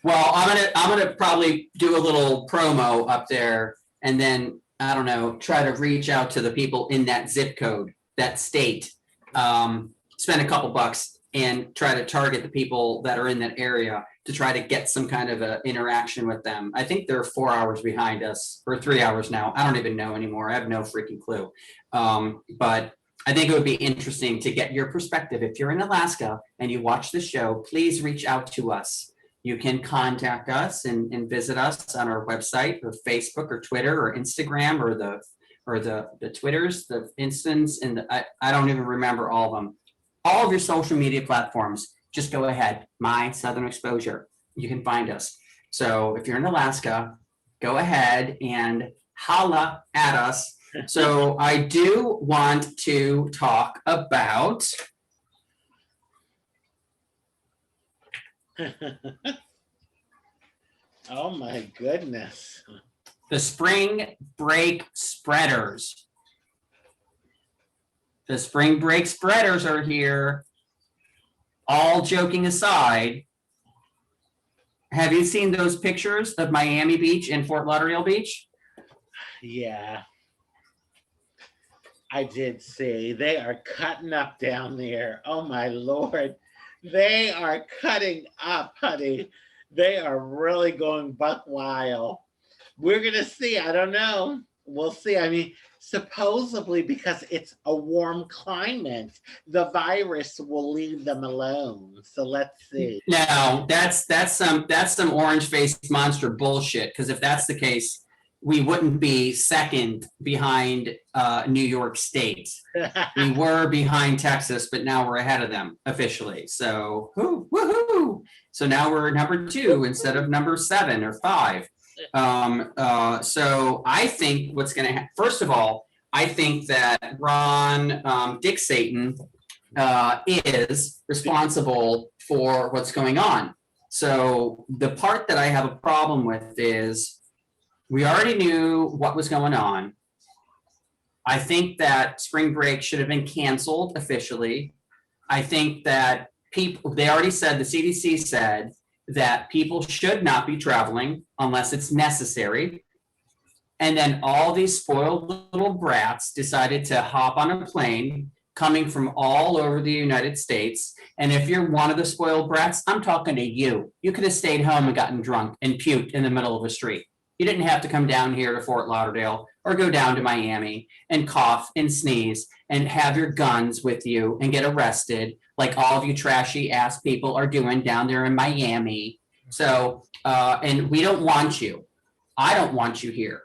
Well, I'm gonna probably do a little promo up there, and then I don't know, try to reach out to the people in that zip code, that state, spend a couple bucks and try to target the people that are in that area to try to get some kind of a interaction with them. I think they're 4 hours behind us, or 3 hours now. I don't even know anymore. I have no freaking clue. But I think it would be interesting to get your perspective. If you're in Alaska and you watch the show, please reach out to us. You can contact us and visit us on our website or Facebook or Twitter or Instagram or the Twitters, the Instants, and I don't even remember all of them. All of your social media platforms, just go ahead. My Southern Exposure. You can find us. So if you're in Alaska, go ahead and holla at us. So I do want to talk about Oh my goodness. the spring break spreaders. The spring break spreaders are here. All joking aside, have you seen those pictures of Miami Beach and Fort Lauderdale Beach? Yeah, I did see. They are cutting up down there. Oh my Lord. They are cutting up, honey. They are really going buck wild. We're going to see. I don't know. We'll see. I mean, supposedly because it's a warm climate, the virus will leave them alone. So let's see. No, that's some orange-faced monster bullshit. Because if that's the case, we wouldn't be second behind New York State. We were behind Texas, but now we're ahead of them officially. So woohoo! So now we're number 2 instead of number 7 or 5. So I think what's going to happen, first of all, I think that Ron Dick Satan is responsible for what's going on. So the part that I have a problem with is we already knew what was going on. I think that spring break should have been canceled officially. I think that they already said, the CDC said that people should not be traveling unless it's necessary. And then all these spoiled little brats decided to hop on a plane coming from all over the United States. And if you're one of the spoiled brats, I'm talking to you. You could have stayed home and gotten drunk and puked in the middle of a street. You didn't have to come down here to Fort Lauderdale or go down to Miami and cough and sneeze and have your guns with you and get arrested like all of you trashy ass people are doing down there in Miami. So, and we don't want you. I don't want you here.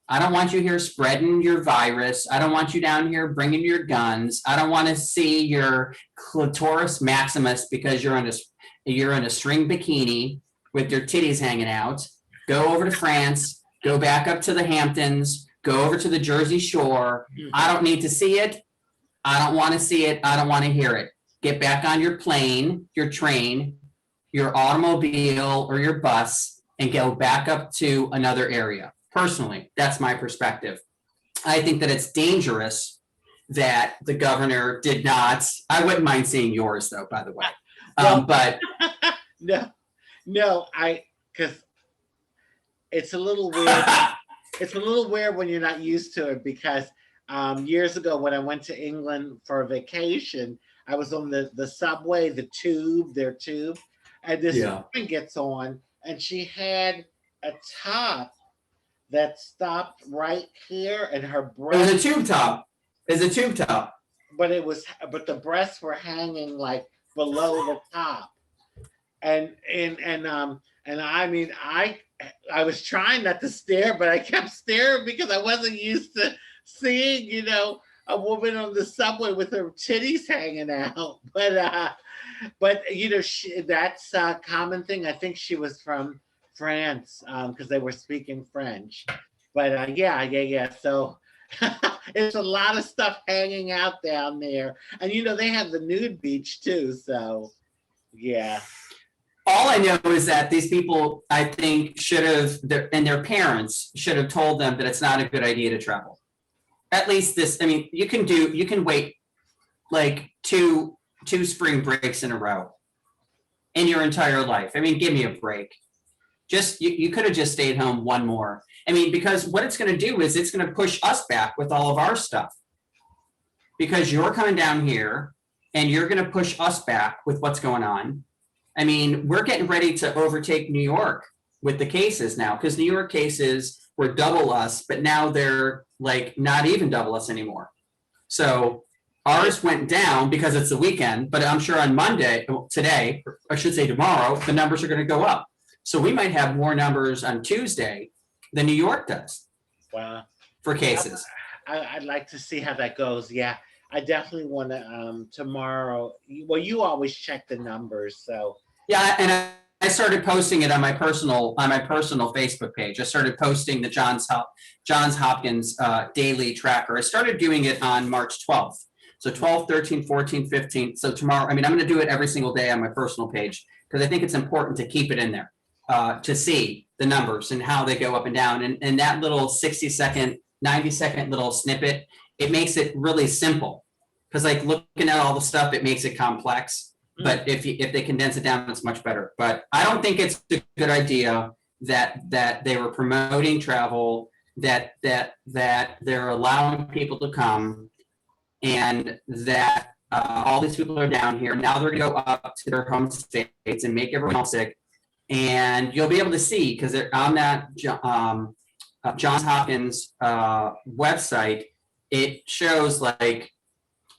I don't want you here spreading your virus. I don't want you down here bringing your guns. I don't want to see your clitoris maximus because you're in a string bikini with your titties hanging out. Go over to France, go back up to the Hamptons, go over to the Jersey Shore. I don't need to see it. I don't want to see it. I don't want to hear it. Get back on your plane, your train, your automobile, or your bus, and go back up to another area. Personally, that's my perspective. I think that it's dangerous that the governor did not. I wouldn't mind seeing yours though, by the way. Well, But no, because it's a little weird. It's a little weird when you're not used to it because years ago when I went to England for a vacation, I was on the subway, their tube, and this yeah, woman gets on and she had a top that stopped right here and her it was a breast, tube top. It's a tube top. but the breasts were hanging like below the top. And I mean I was trying not to stare, but I kept staring because I wasn't used to seeing, a woman on the subway with her titties hanging out. But that's a common thing. I think she was from France because they were speaking French. But yeah. So it's a lot of stuff hanging out down there, and they have the nude beach too. So yeah. All I know is that these people, I think, should have, and their parents should have told them that it's not a good idea to travel. At least this, I mean, you can wait like two spring breaks in a row in your entire life. I mean, give me a break. Just, you could have just stayed home one more. I mean, because what it's going to do is it's going to push us back with all of our stuff. Because you're coming down here and you're going to push us back with what's going on. I mean, we're getting ready to overtake New York with the cases now, because New York cases were double us, but now they're like not even double us anymore. So ours went down because it's the weekend, but I'm sure on Monday, today, or I should say tomorrow, the numbers are going to go up. So we might have more numbers on Tuesday than New York does. Wow. For cases. I'd like to see how that goes. Yeah. I definitely want to tomorrow. Well, you always check the numbers, so yeah. And I started posting it on my personal Facebook page. I started posting the Johns Hopkins daily tracker. I started doing it on March 12th. So 12, 13, 14, 15. So tomorrow, I mean, I'm going to do it every single day on my personal page because I think it's important to keep it in there to see the numbers and how they go up and down. And that little 60-second, 90-second little snippet, it makes it really simple because like looking at all the stuff, it makes it complex. But if they condense it down, it's much better. But I don't think it's a good idea that they were promoting travel, that they're allowing people to come, and that all these people are down here. Now they're going to go up to their home states and make everyone else sick. And you'll be able to see because they're on that Johns Hopkins website. It shows like,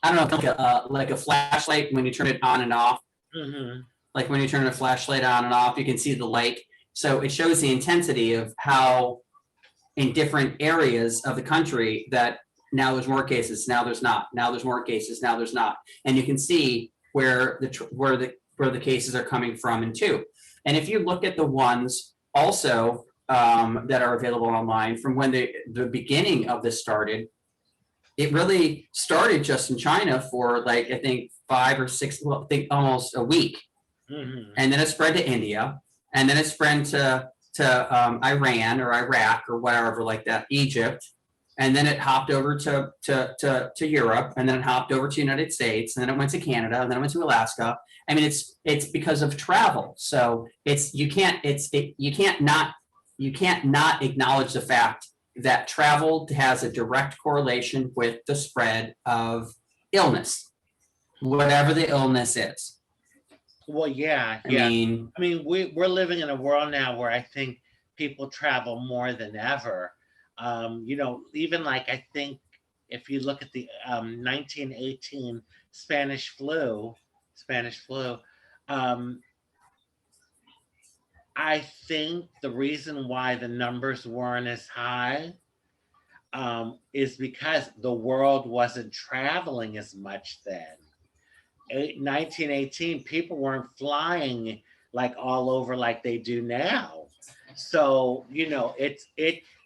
I don't know, like a flashlight when you turn it on and off. Mm-hmm. Like when you turn a flashlight on and off, you can see the light. So it shows the intensity of how in different areas of the country that now there's more cases, now there's not. Now there's more cases, now there's not. And you can see where the cases are coming from and to. And if you look at the ones also that are available online from when the beginning of this started, it really started just in China for like, I think 5 or 6, well, I think almost a week. Mm-hmm. And then it spread to India, and then it spread to Iran or Iraq or whatever like that, Egypt. And then it hopped over to Europe, and then it hopped over to the United States, and then it went to Canada, and then it went to Alaska. I mean, it's because of travel. So you can't not acknowledge the fact that travel has a direct correlation with the spread of illness, whatever the illness is. Well, yeah. I mean, we're living in a world now where I think people travel more than ever. Even like I think if you look at the 1918 Spanish flu, I think the reason why the numbers weren't as high is because the world wasn't traveling as much then. 1918, people weren't flying like all over like they do now. So,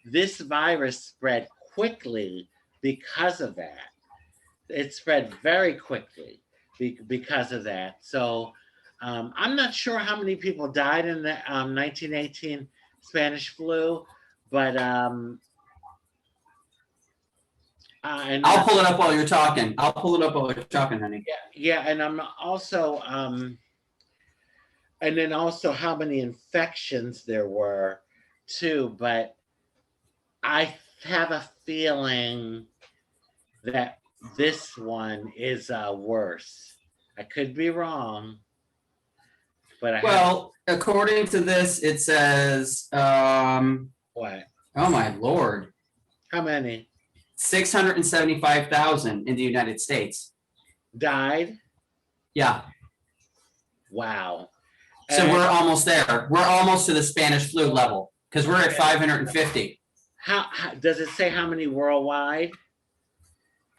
this virus spread quickly because of that. It spread very quickly because of that. So, I'm not sure how many people died in the 1918 Spanish flu, but And I'll pull it up while you're talking. I'll pull it up while you're talking, honey. yeah, and I'm also and then also how many infections there were too. But I have a feeling that this one is worse. I could be wrong, but I have Well, according to this, it says, what? oh my Lord, How many 675,000 in the United States. died? Yeah. Wow. So And we're almost there. We're almost to the Spanish flu level because we're at 550. how does it say how many worldwide?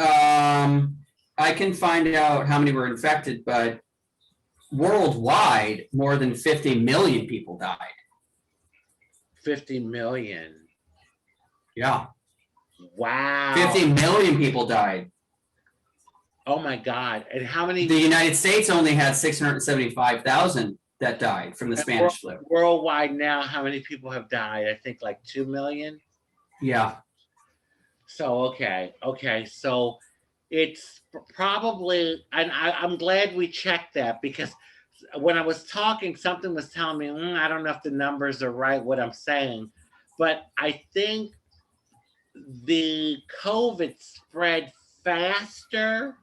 I can find out how many were infected, but worldwide, more than 50 million people died. 50 million. Yeah. Wow. 50 million people died. Oh my God. And how many The United States only had 675,000 that died from the Spanish flu. worldwide now? How many people have died? I think like 2 million. Yeah. So, okay. So it's probably, and I'm glad we checked that, because when I was talking, something was telling me, I don't know if the numbers are right, what I'm saying, but I think the COVID spread faster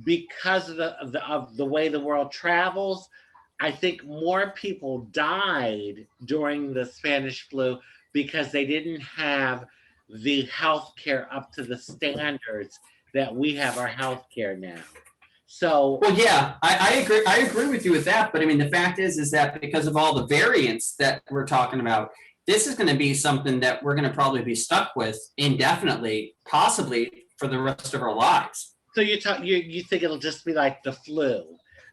because of the way the world travels. I think more people died during the Spanish flu because they didn't have the health care up to the standards that we have our health care now. So, Well, yeah, I agree. I agree with you with that. But I mean, the fact is that because of all the variants that we're talking about, this is going to be something that we're going to probably be stuck with indefinitely, possibly for the rest of our lives. so you think it'll just be like the flu,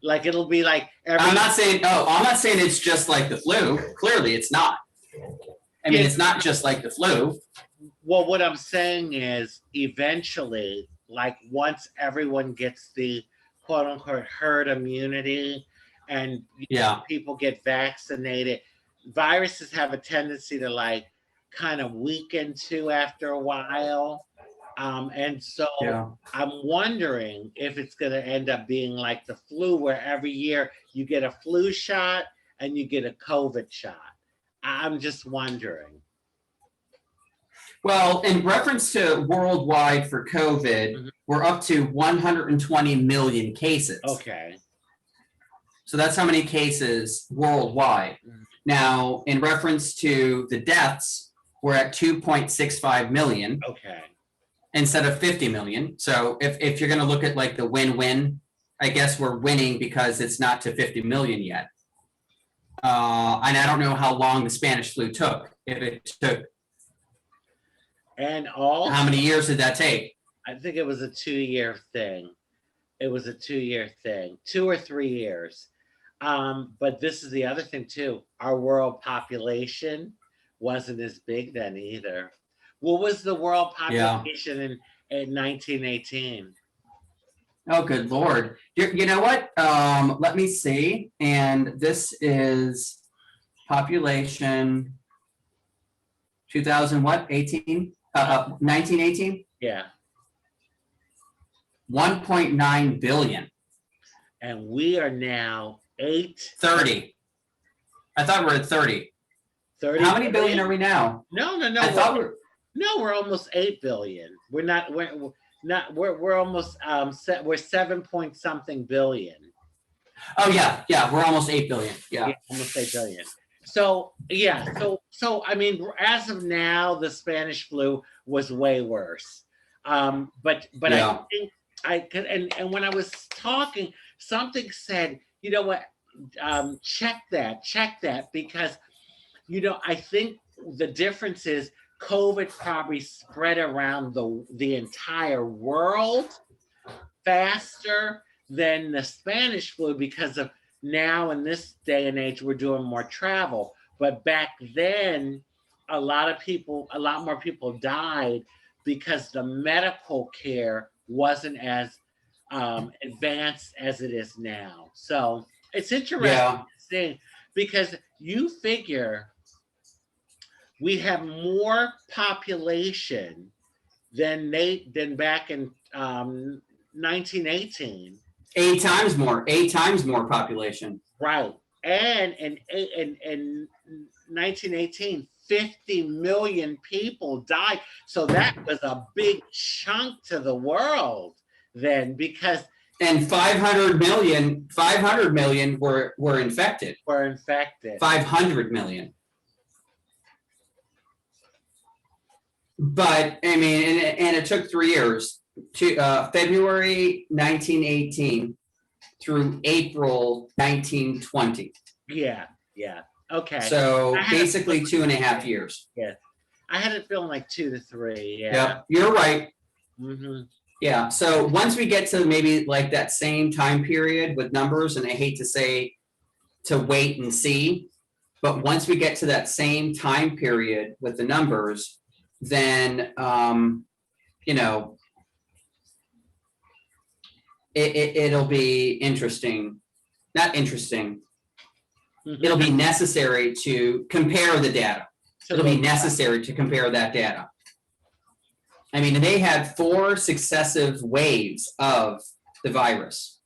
like it'll be like I'm not saying it's just like the flu. Clearly, it's not. I mean, it's not just like the flu. Well, what I'm saying is eventually, like once everyone gets the quote unquote herd immunity and Yeah. people get vaccinated, viruses have a tendency to like kind of weaken too after a while. And so Yeah. I'm wondering if it's going to end up being like the flu, where every year you get a flu shot and you get a COVID shot. I'm just wondering. Well, in reference to worldwide for COVID, we're up to 120 million cases. Okay. So that's how many cases worldwide. Now, in reference to the deaths, we're at 2.65 million. Okay. Instead of 50 million. So if you're going to look at like the win-win, I guess we're winning because it's not to 50 million yet. And I don't know how long the Spanish flu took. If it took, and also, how many years did that take? I think it was a 2-year thing. It was a 2-year thing, 2 or 3 years. But this is the other thing too. Our world population wasn't as big then either. What was the world population in 1918? Oh, good Lord. You know what? Let me see. And this is population 2000, what? 18? 1918? Yeah. 1.9 billion. And we are now 30. I thought we were at 30. 30 How many billion are we now? No. I thought we're almost 8 billion. We're not. We're almost. We're 7 point something billion. Oh yeah. We're almost 8 billion. Yeah, almost 8 billion. So yeah. So I mean, as of now, the Spanish flu was way worse. But yeah. I think and when I was talking, something said, you know what? Check that, because I think the difference is COVID probably spread around the entire world faster than the Spanish flu, because of now in this day and age, we're doing more travel. But back then, a lot more people died because the medical care wasn't as advanced as it is now. So it's interesting to see, because you figure we have more population than back in 1918. 8 times more population. Right. And in 1918, 50 million people died. So that was a big chunk to the world then, because And 500 million were infected. we're infected. 500 million. But I mean, and it took 3 years to February 1918 through April 1920. Yeah. Okay. So I had- basically 2.5 years. I had it feeling like 2 to 3. Yeah. Yep, you're right. Mm-hmm. Yeah. So once we get to maybe like that same time period with numbers, and I hate to say to wait and see, but once we get to that same time period with the numbers, then it'll be interesting. Not interesting. Mm-hmm. It'll be necessary to compare the data. It'll be necessary to compare that data. I mean, they had 4 successive waves of the virus.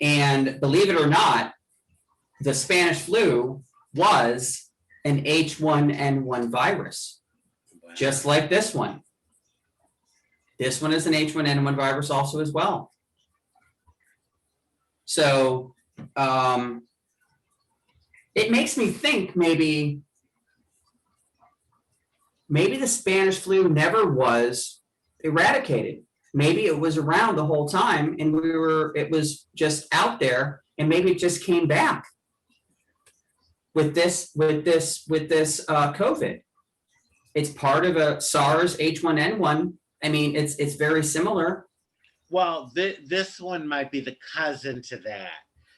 And believe it or not, the Spanish flu was an H1N1 virus, Wow. just like this one. This one is an H1N1 virus also as well. So it makes me think maybe the Spanish flu never was eradicated. Maybe it was around the whole time and it was just out there, and maybe it just came back with this COVID. It's part of a SARS H1N1. I mean, it's very similar. Well, this one might be the cousin to that,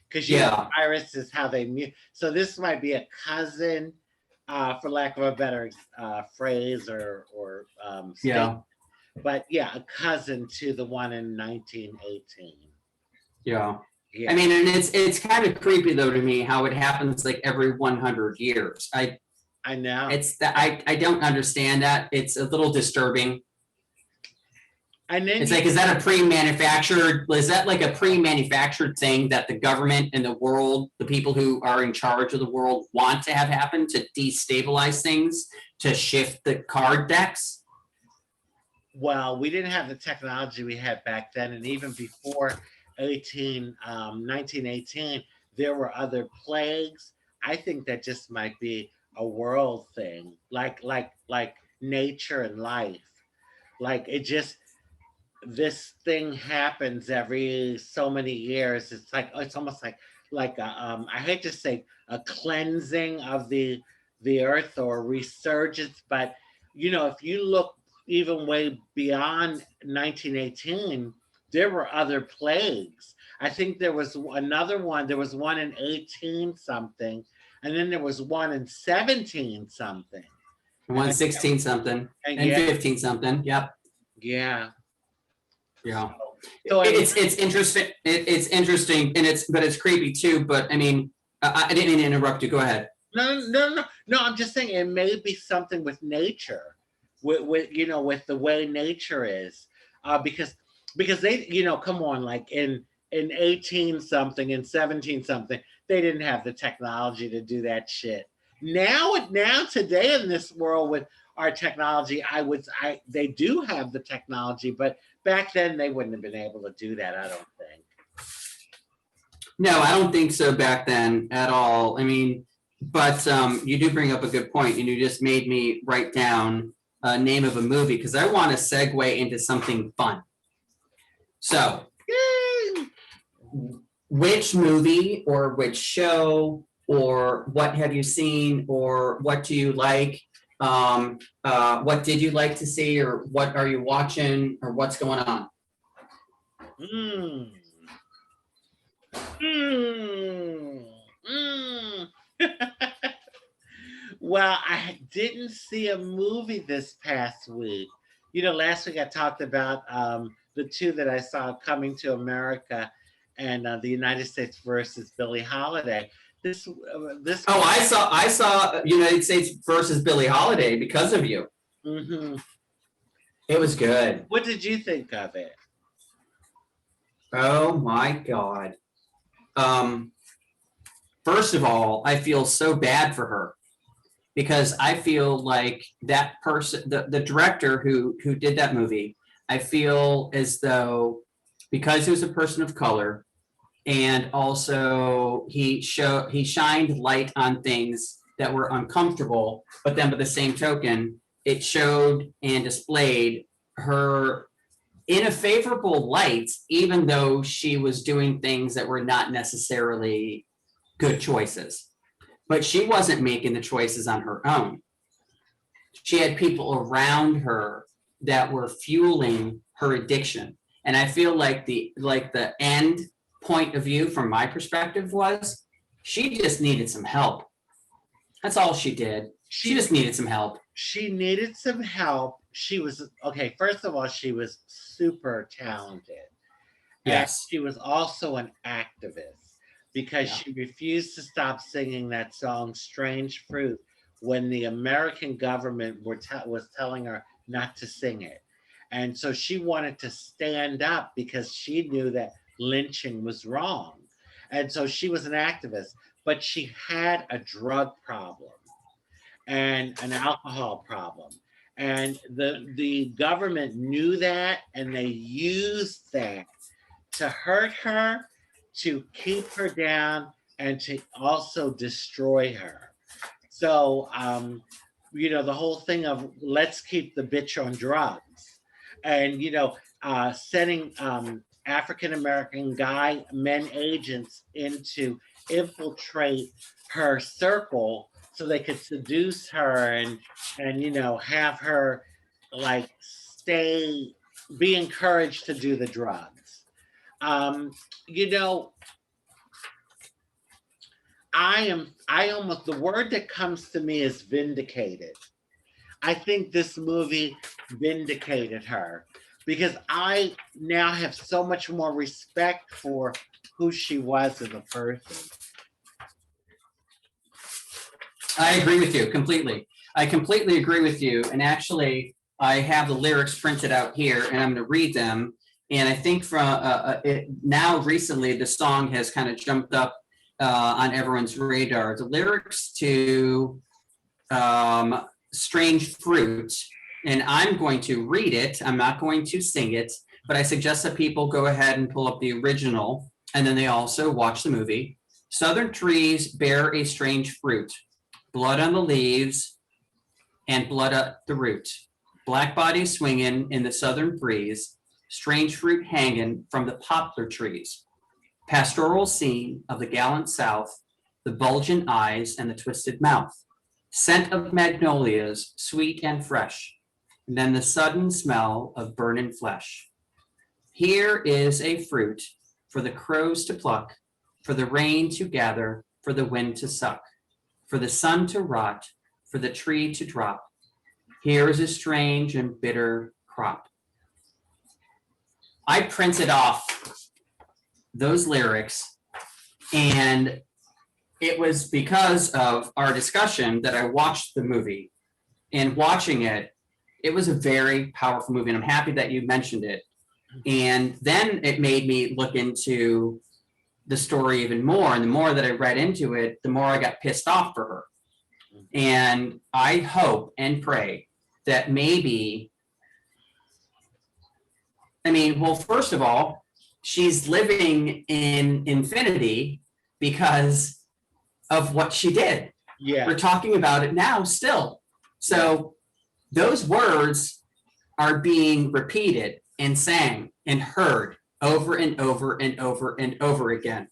because virus is how they mute. So this might be a cousin, for lack of a better phrase or statement. But yeah, a cousin to the one in 1918. Yeah. I mean, and it's kind of creepy though to me how it happens like every 100 years. I know. It's that I don't understand that. It's a little disturbing. And then it's like, is that a pre-manufactured? Is that like a pre-manufactured thing that the government and the world, the people who are in charge of the world, want to have happen to destabilize things, to shift the card decks? Well, we didn't have the technology we had back then, and even before 1918, there were other plagues. I think that just might be a world thing, like nature and life. Like it just, this thing happens every so many years. It's almost like I hate to say a cleansing of the earth or a resurgence, but if you look even way beyond 1918, there were other plagues. I think there was another one. There was one in 18 something, and then there was one in 17 something. One in 16 something, and 15 something. Yep. Yeah. So it's interesting. It's interesting, and it's creepy too. But I mean, I didn't mean to interrupt you. Go ahead. No. I'm just saying it may be something with nature, with the way nature is, because they, come on, like in 18 something and 17 something, they didn't have the technology to do that shit. Now today in this world with our technology, they do have the technology, but back then they wouldn't have been able to do that, I don't think. No, I don't think so back then at all. I mean, but you do bring up a good point, and you just made me write down a name of a movie because I want to segue into something fun. So, which movie or which show or what have you seen or what do you like? What did you like to see, or what are you watching, or what's going on? Well, I didn't see a movie this past week. Last week I talked about the two that I saw, Coming to America and the United States versus Billie Holiday. I saw United States versus Billie Holiday because of you. Mm-hmm. It was good. What did you think of it? Oh my God. First of all, I feel so bad for her because I feel like that person, the director who did that movie, I feel as though because he was a person of color and also he shined light on things that were uncomfortable, but then by the same token, it showed and displayed her in a favorable light, even though she was doing things that were not necessarily good choices. But she wasn't making the choices on her own. She had people around her that were fueling her addiction. And I feel like the end point of view from my perspective was she just needed some help. That's all she did. She just needed some help. She needed some help. She was okay. First of all, she was super talented. Yes. And she was also an activist because she refused to stop singing that song "Strange Fruit" when the American government was telling her not to sing it. And so she wanted to stand up because she knew that lynching was wrong. And so she was an activist, but she had a drug problem and an alcohol problem. And the government knew that and they used that to hurt her, to keep her down, and to also destroy her. So, the whole thing of let's keep the bitch on drugs. And, sending African American men agents in to infiltrate her circle so they could seduce her and have her like be encouraged to do the drugs. You know, I almost, the word that comes to me is vindicated. I think this movie vindicated her because I now have so much more respect for who she was as a person. I agree with you completely. I completely agree with you. And actually, I have the lyrics printed out here and I'm going to read them. And I think now recently, the song has kind of jumped up on everyone's radar. The lyrics to Strange Fruit, and I'm going to read it. I'm not going to sing it, but I suggest that people go ahead and pull up the original, and then they also watch the movie. Southern trees bear a strange fruit, blood on the leaves and blood at the root. Black bodies swinging in the southern breeze, strange fruit hanging from the poplar trees. Pastoral scene of the gallant South, the bulgent eyes and the twisted mouth. Scent of magnolias, sweet and fresh, and then the sudden smell of burning flesh. Here is a fruit for the crows to pluck, for the rain to gather, for the wind to suck, for the sun to rot, for the tree to drop. Here is a strange and bitter crop. I printed off those lyrics, and it was because of our discussion that I watched the movie. And watching it, it was a very powerful movie, and I'm happy that you mentioned it. And then it made me look into the story even more, and the more that I read into it, the more I got pissed off for her. And I hope and pray that maybe, first of all, she's living in infinity because of what she did. Yeah. We're talking about it now still. So those words are being repeated and sang and heard over and over and over and over again.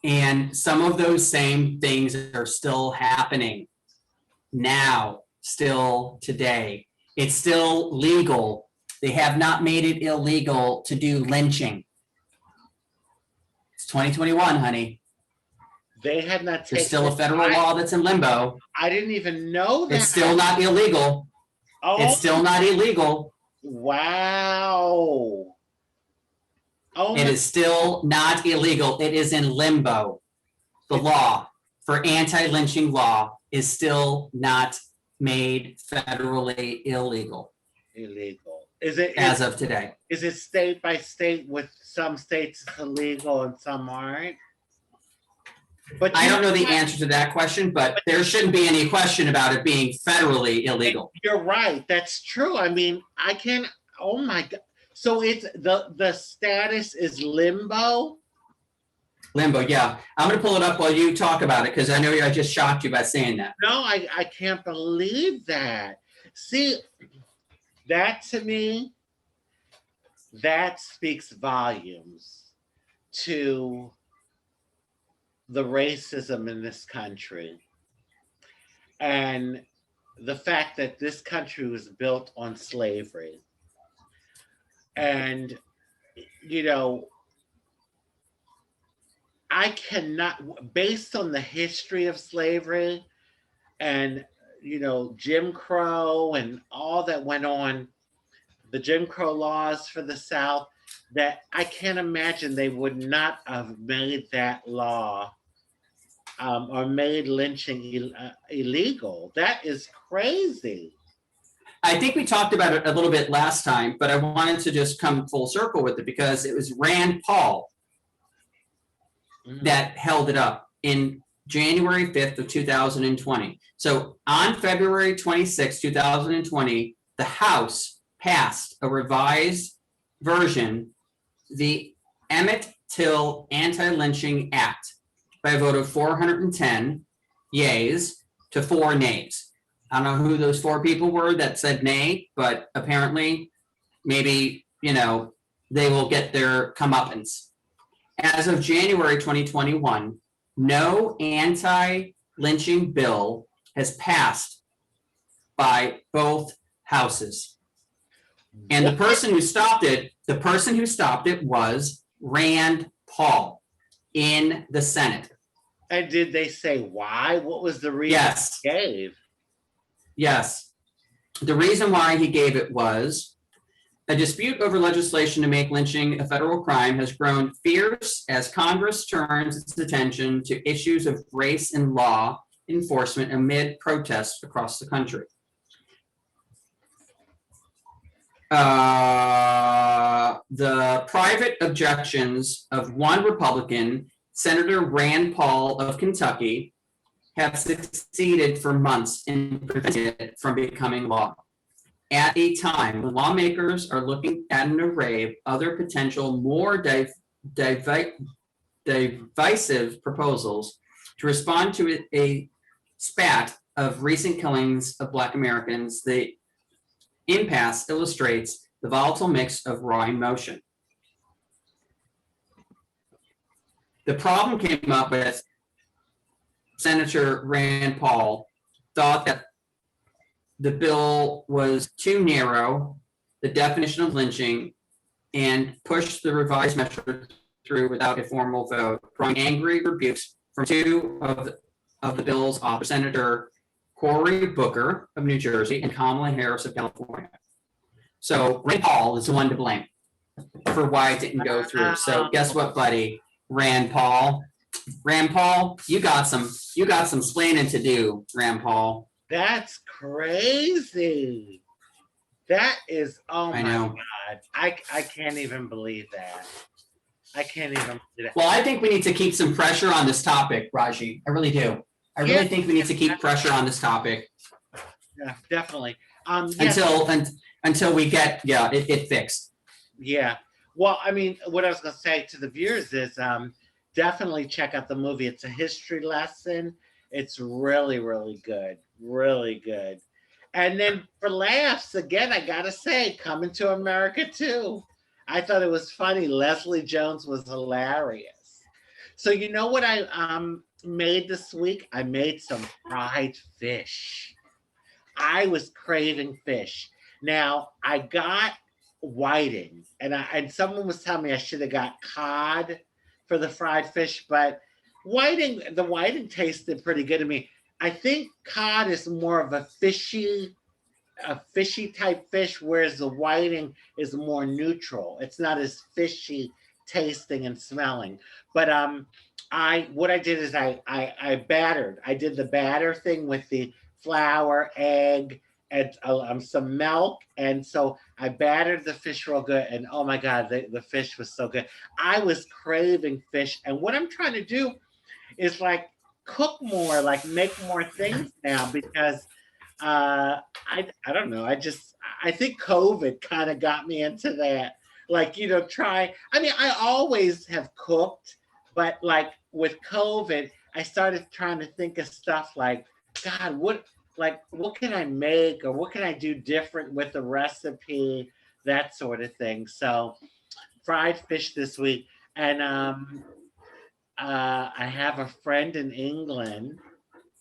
And some of those same things are still happening now, still today. It's still legal. They have not made it illegal to do lynching. It's 2021, honey. They had not taken. There's still a federal law that's in limbo. I didn't even know that. It's still not illegal. Oh. It's still not illegal. Wow. Oh. It is still not illegal. It is in limbo. The law for anti-lynching law is still not made federally illegal. Illegal. Is it as of today. is it state by state? With some states it's illegal and some aren't. But I you don't know the know what? answer to that question, but there shouldn't be any question about it being federally illegal. You're right. That's true. I mean, I can. Oh my god. So it's the status is limbo. Limbo, yeah. I'm gonna pull it up while you talk about it, because I know I just shocked you by saying that. No, I can't believe that. See, that to me, that speaks volumes to the racism in this country and the fact that this country was built on slavery. And, you know, I cannot, based on the history of slavery and, you know, Jim Crow and all that went on, the Jim Crow laws for the South, that I can't imagine they would not have made that law or made lynching illegal. That is crazy. I think we talked about it a little bit last time, but I wanted to just come full circle with it because it was Rand Paul that held it up in January 5th of 2020. So on February 26, 2020, the House passed a revised version, the Emmett Till Anti-Lynching Act, by a vote of 410 yays to 4 nays. I don't know who those 4 people were that said nay, but apparently maybe, you know, they will get their comeuppance. As of January 2021, no anti-lynching bill has passed by both houses. And the person who stopped it was Rand Paul in the Senate. And did they say why? What was the reason Yes. he gave? Yes. The reason why he gave it was a dispute over legislation to make lynching a federal crime has grown fierce as Congress turns its attention to issues of race and law enforcement amid protests across the country. The private objections of one Republican, Senator Rand Paul of Kentucky, have succeeded for months in preventing it from becoming law. At a time when lawmakers are looking at an array of other potential more divisive proposals to respond to a spat of recent killings of Black Americans, the impasse illustrates the volatile mix of raw emotion. The problem came up with Senator Rand Paul thought that the bill was too narrow, the definition of lynching, and pushed the revised measure through without a formal vote, drawing angry rebukes from 2 of the bill's authors, Senator Cory Booker of New Jersey and Kamala Harris of California. So Rand Paul is the one to blame for why it didn't go through. So guess what, buddy? Rand Paul, you got some splaining to do, Rand Paul. That's crazy. That is, oh my God. I can't even believe that. I can't even believe that. Well, I think we need to keep some pressure on this topic, Raji. I really do. I really think we need to keep pressure on this topic. Yeah, definitely. Until we get it fixed. Yeah. Well, I mean, what I was going to say to the viewers is definitely check out the movie. It's a history lesson. It's really, really good. Really good. And then for laughs, again, I got to say, Coming to America too. I thought it was funny. Leslie Jones was hilarious. So you know what I made this week? I made some fried fish. I was craving fish. Now, I got whiting, and someone was telling me I should have got cod for the fried fish, but the whiting tasted pretty good to me. I think cod is more of a fishy type fish, whereas the whiting is more neutral. It's not as fishy tasting and smelling. But what I did is I battered. I did the batter thing with the flour, egg, and some milk. And so I battered the fish real good. And oh my God, the fish was so good. I was craving fish. And what I'm trying to do is like cook more, like make more things now because I don't know. I think COVID kind of got me into that. Like, try. I mean, I always have cooked, but like with COVID, I started trying to think of stuff like, God, what can I make or what can I do different with the recipe, that sort of thing. So fried fish this week. And I have a friend in England,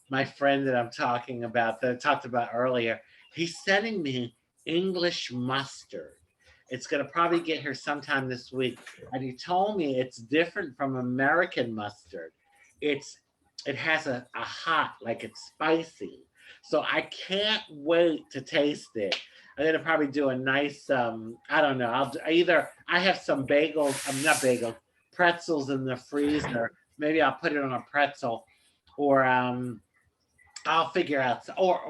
my friend that I'm talking about, that I talked about earlier. He's sending me English mustard. It's going to probably get here sometime this week. And he told me it's different from American mustard. It's it has a hot, like it's spicy. So I can't wait to taste it. I'm gonna probably do a nice I don't know. I have some bagels, I'm not bagels, pretzels in the freezer. Maybe I'll put it on a pretzel or I'll figure out or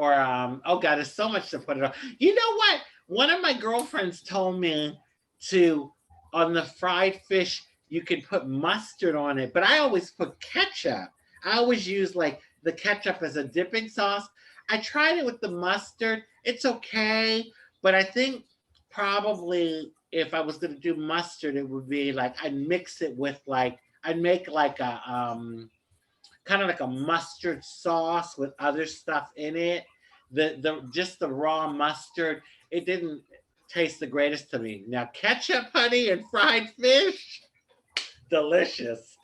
oh God, there's so much to put it on. You know what? One of my girlfriends told me to on the fried fish you could put mustard on it, but I always put ketchup. I always use like the ketchup as a dipping sauce. I tried it with the mustard. It's okay, but I think probably if I was going to do mustard, it would be like I'd mix it with like I'd make like a kind of like a mustard sauce with other stuff in it. The just the raw mustard, it didn't taste the greatest to me. Now ketchup, honey, and fried fish, delicious.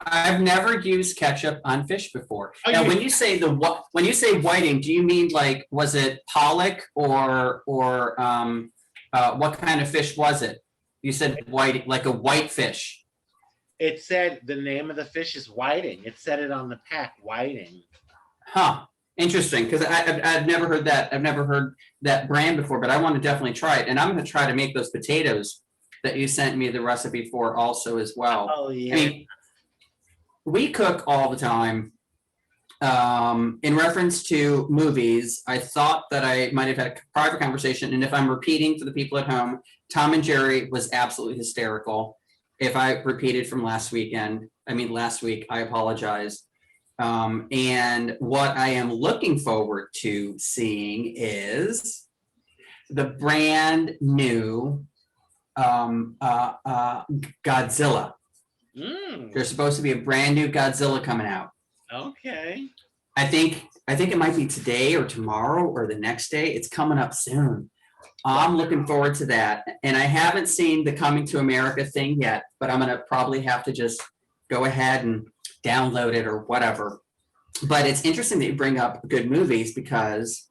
I've never used ketchup on fish before. Oh, Now, you- when you say whiting, do you mean like was it pollock or what kind of fish was it? You said white, like a white fish. It said the name of the fish is whiting. It said it on the pack, whiting. Huh. Interesting, because I've never heard that. I've never heard that brand before, but I want to definitely try it. And I'm going to try to make those potatoes that you sent me the recipe for also as well. Oh I yeah. mean, we cook all the time. In reference to movies, I thought that I might have had a private conversation, and if I'm repeating for the people at home, Tom and Jerry was absolutely hysterical. If I repeated from last week, I apologize. And what I am looking forward to seeing is the brand new Godzilla. There's supposed to be a brand new Godzilla coming out. Okay. I think it might be today or tomorrow or the next day. It's coming up soon. I'm looking forward to that. And I haven't seen the Coming to America thing yet, but I'm gonna probably have to just go ahead and download it or whatever. But it's interesting that you bring up good movies because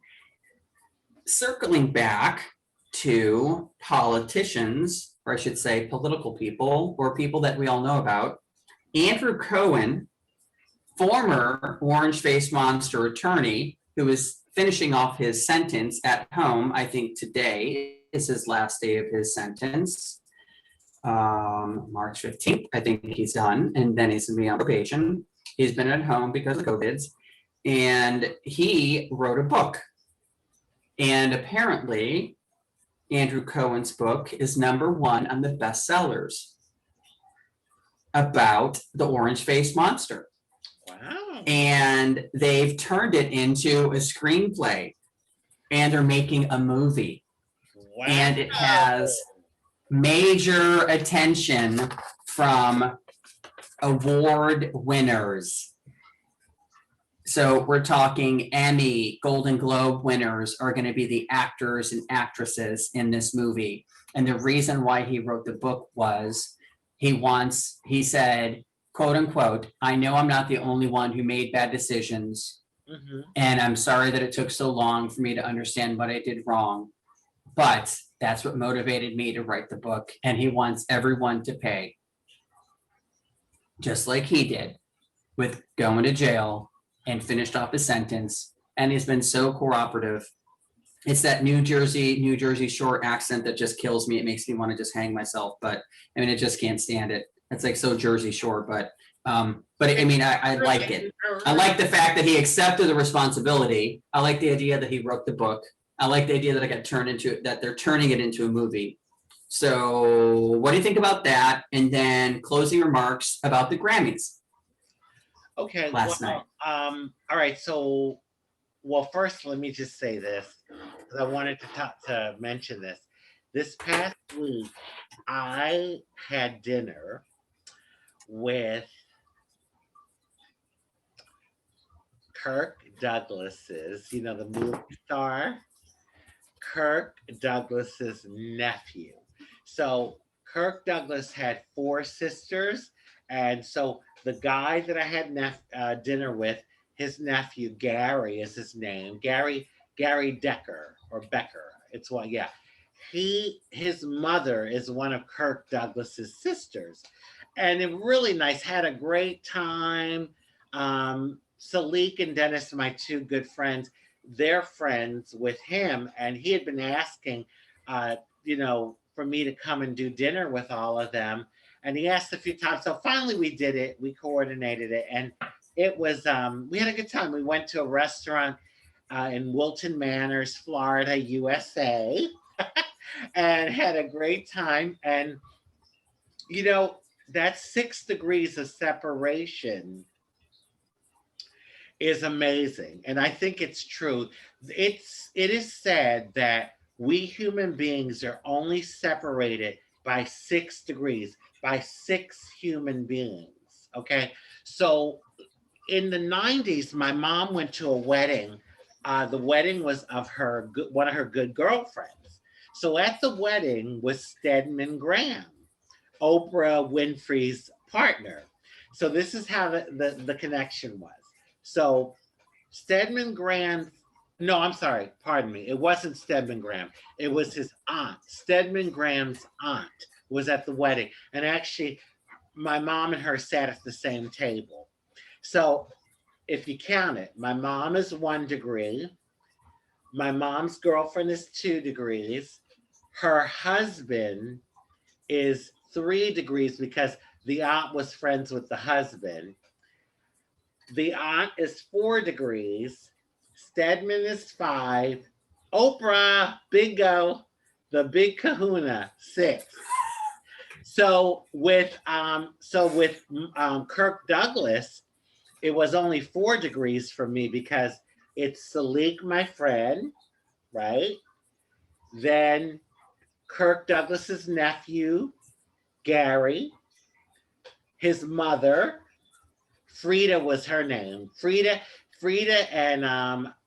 circling back to politicians, or I should say political people, or people that we all know about, Andrew Cohen, former orange-faced monster attorney who is finishing off his sentence at home. I think today is his last day of his sentence. March 15th, I think he's done, and then he's gonna be on probation. He's been at home because of COVID, and he wrote a book. And apparently, Andrew Cohen's book is #1 on the bestsellers about the orange-faced monster. Wow. And they've turned it into a screenplay, and they're making a movie. Wow. And it has major attention from award winners. So we're talking Emmy, Golden Globe winners are going to be the actors and actresses in this movie. And the reason why he wrote the book was he said, quote unquote, I know I'm not the only one who made bad decisions. And I'm sorry that it took so long for me to understand what I did wrong. But that's what motivated me to write the book. And he wants everyone to pay, just like he did with going to jail and finished off his sentence. And he's been so cooperative. It's that New Jersey Shore accent that just kills me. It makes me want to just hang myself, but I mean, I just can't stand it. It's like so Jersey Shore, but But I mean, I like it. I like the fact that he accepted the responsibility. I like the idea that he wrote the book. I like the idea that that they're turning it into a movie. So what do you think about that? And then closing remarks about the Grammys Okay, last night. all right, so, well, first, let me just say this, because I wanted to mention this. This past week, I had dinner with Kirk Douglas's, the movie star, Kirk Douglas's nephew. So Kirk Douglas had four sisters, and so the guy that I had dinner with, his nephew Gary is his name, Gary Decker or Becker. It's one, yeah. His mother is one of Kirk Douglas's sisters, and it really nice. Had a great time. Salik and Dennis, my two good friends, they're friends with him, and he had been asking, for me to come and do dinner with all of them. And he asked a few times. So finally we did it. We coordinated it. And it was, we had a good time. We went to a restaurant in Wilton Manors, Florida, USA, and had a great time. And, that 6 degrees of separation is amazing. And I think it's true. It is said that we human beings are only separated by 6 degrees, by 6 human beings. Okay. So in the 90s, my mom went to a wedding. The wedding was of one of her good girlfriends. So at the wedding was Stedman Graham, Oprah Winfrey's partner. So this is how the connection was. So Stedman Graham, no, I'm sorry, pardon me. It wasn't Stedman Graham. It was his aunt. Stedman Graham's aunt was at the wedding. And actually, my mom and her sat at the same table. So if you count it, my mom is 1 degree. My mom's girlfriend is 2 degrees. Her husband is 3 degrees because the aunt was friends with the husband. The aunt is 4 degrees. Stedman is 5. Oprah, bingo, the big kahuna, 6. So with Kirk Douglas, it was only 4 degrees for me because it's Salik, my friend, right? Then Kirk Douglas's nephew, Gary, his mother, Frida was her name. Frida and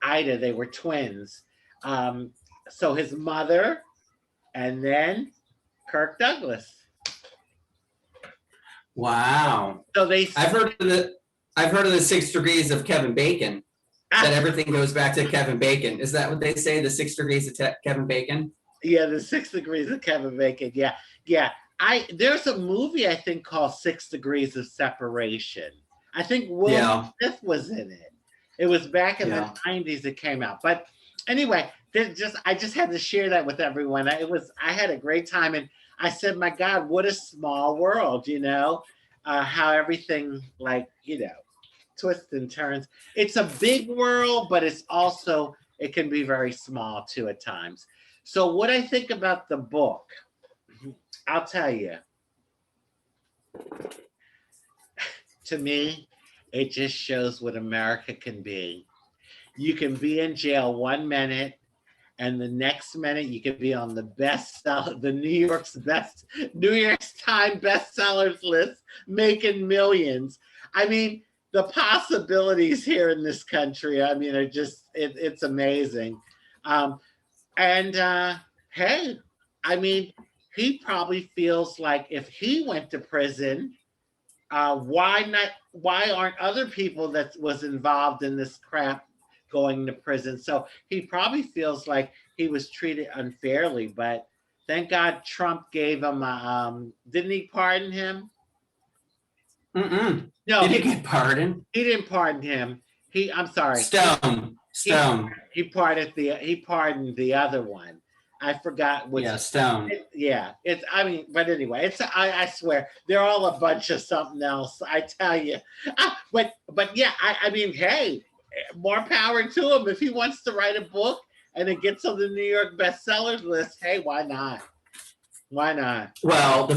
Ida, they were twins. So his mother, and then Kirk Douglas. Wow. So I've heard of the 6 degrees of Kevin Bacon. That everything goes back to Kevin Bacon. Is that what they say? The 6 degrees of Kevin Bacon? Yeah, the 6 degrees of Kevin Bacon. Yeah. There's a movie I think called 6 Degrees of Separation. I think Will Smith was in it. It was back in the 90s it came out. But anyway, I just had to share that with everyone. I had a great time, and I said, my God, what a small world, how everything twists and turns. It's a big world, but it can be very small too at times. So what I think about the book, I'll tell you. To me, it just shows what America can be. You can be in jail 1 minute, and the next minute you can be on the New York Times bestsellers list, making millions. I mean, the possibilities here in this country, are just, it's amazing. Hey, he probably feels like if he went to prison, why aren't other people that was involved in this crap going to prison? So he probably feels like he was treated unfairly, but thank God Trump gave him didn't he pardon him? Mm-mm. No, Did he get pardoned? He didn't pardon him. I'm sorry. Stone. He pardoned the other one. I forgot which. Yeah, Stone. Yeah, it's. I mean, but anyway, it's. I swear they're all a bunch of something else. I tell you. But yeah, I mean, hey, more power to him if he wants to write a book and it gets on the New York bestsellers list. Hey, why not? Why not? Well,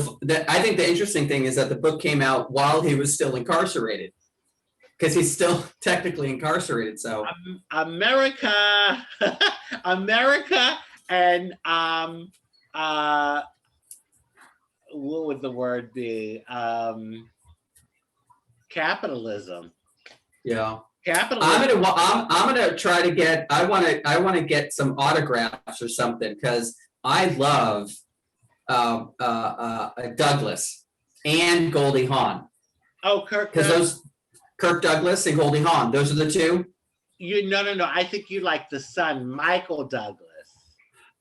I think the interesting thing is that the book came out while he was still incarcerated, because he's still technically incarcerated. So America, America, and what would the word be? Capitalism. yeah, Capitalism. I'm gonna try to get. I want to get some autographs or something, because I love Douglas and Goldie Hawn, Oh, Kirk. because those Kirk Douglas and Goldie Hawn, those are the two. No. I think you like the son, Michael Douglas.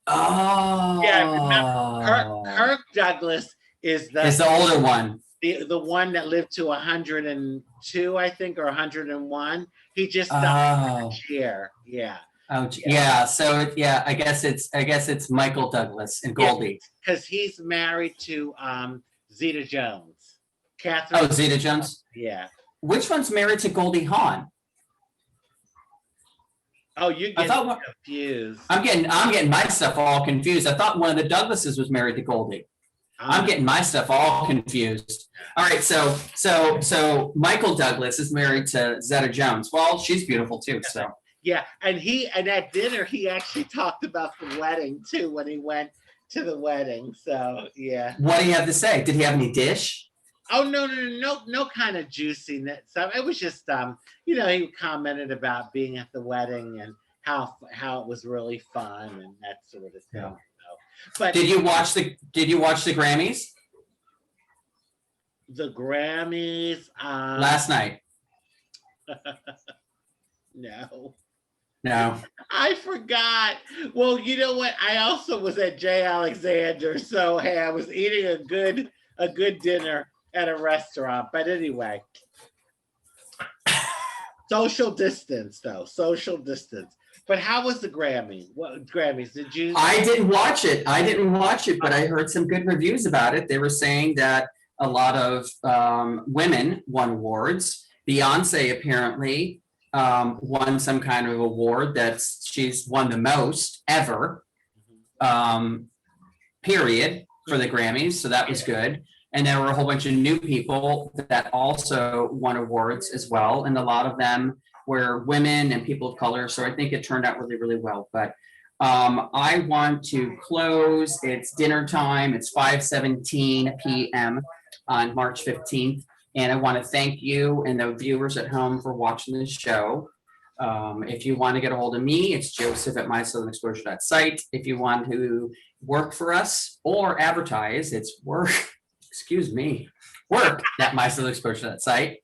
Oh, Yeah, remember, Kirk Douglas is the older one. the one that lived to 102, I think, or 101. He just died last year. Yeah. Oh, yeah. So yeah, I guess it's Michael Douglas and Goldie. Because he's married to Zeta Jones. Catherine. Oh, Zeta Jones. Yeah. Which one's married to Goldie Hawn? Oh, you get confused. I'm getting my stuff all confused. I thought one of the Douglases was married to Goldie. I'm getting my stuff all confused. All right, so Michael Douglas is married to Zeta Jones. Well, she's beautiful too. So yeah, and at dinner he actually talked about the wedding too when he went to the wedding. So yeah. What do you have to say? Did he have any dish? Oh no kind of juicy stuff. It was just he commented about being at the wedding and how it was really fun and that sort of thing. Yeah. But did you watch the Grammys? The Grammys last night. No. I forgot. Well, you know what? I also was at J. Alexander, so hey, I was eating a good dinner at a restaurant. But anyway, social distance. But how was the Grammy? What Grammys did you? I didn't watch it, but I heard some good reviews about it. They were saying that a lot of women won awards. Beyonce apparently won some kind of award that she's won the most ever, period, for the Grammys. So that was good. And there were a whole bunch of new people that also won awards as well. And a lot of them were women and people of color. So I think it turned out really, really well. But I want to close. It's dinner time. It's 5:17 p.m. on March 15th. And I want to thank you and the viewers at home for watching this show. If you want to get a hold of me, it's Joseph@MySouthernExposure.site. If you want to work for us or advertise, it's work at MySouthernExposure.site.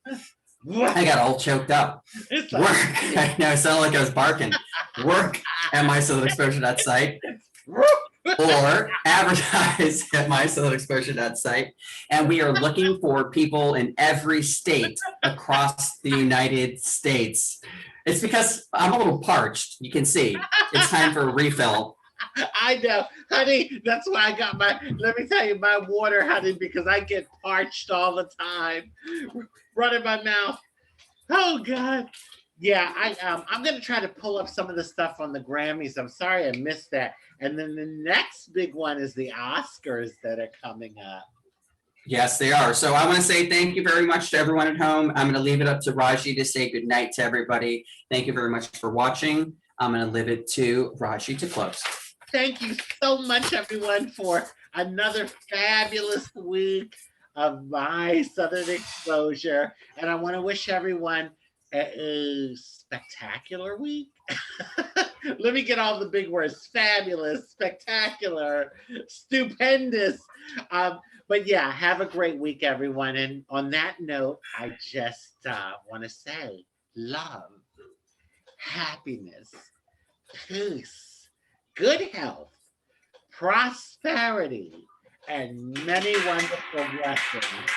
I got all choked up. Work. I know, it sounded like I was barking. Work at MySouthernExposure.site. Or advertise at MySouthernExposure.site. And we are looking for people in every state across the United States. It's because I'm a little parched. You can see. It's time for a refill. I know, honey. That's why I got let me tell you, my water, honey, because I get parched all the time. Running my mouth. Oh, God. Yeah, I'm going to try to pull up some of the stuff on the Grammys. I'm sorry I missed that. And then the next big one is the Oscars that are coming up. Yes, they are. So I want to say thank you very much to everyone at home. I'm going to leave it up to Raji to say good night to everybody. Thank you very much for watching. I'm going to leave it to Raji to close. Thank you so much, everyone, for another fabulous week of My Southern Exposure. And I want to wish everyone a spectacular week. Let me get all the big words: fabulous, spectacular, stupendous. But yeah, have a great week, everyone. And on that note, I just want to say love, happiness, peace, good health, prosperity, and many wonderful blessings.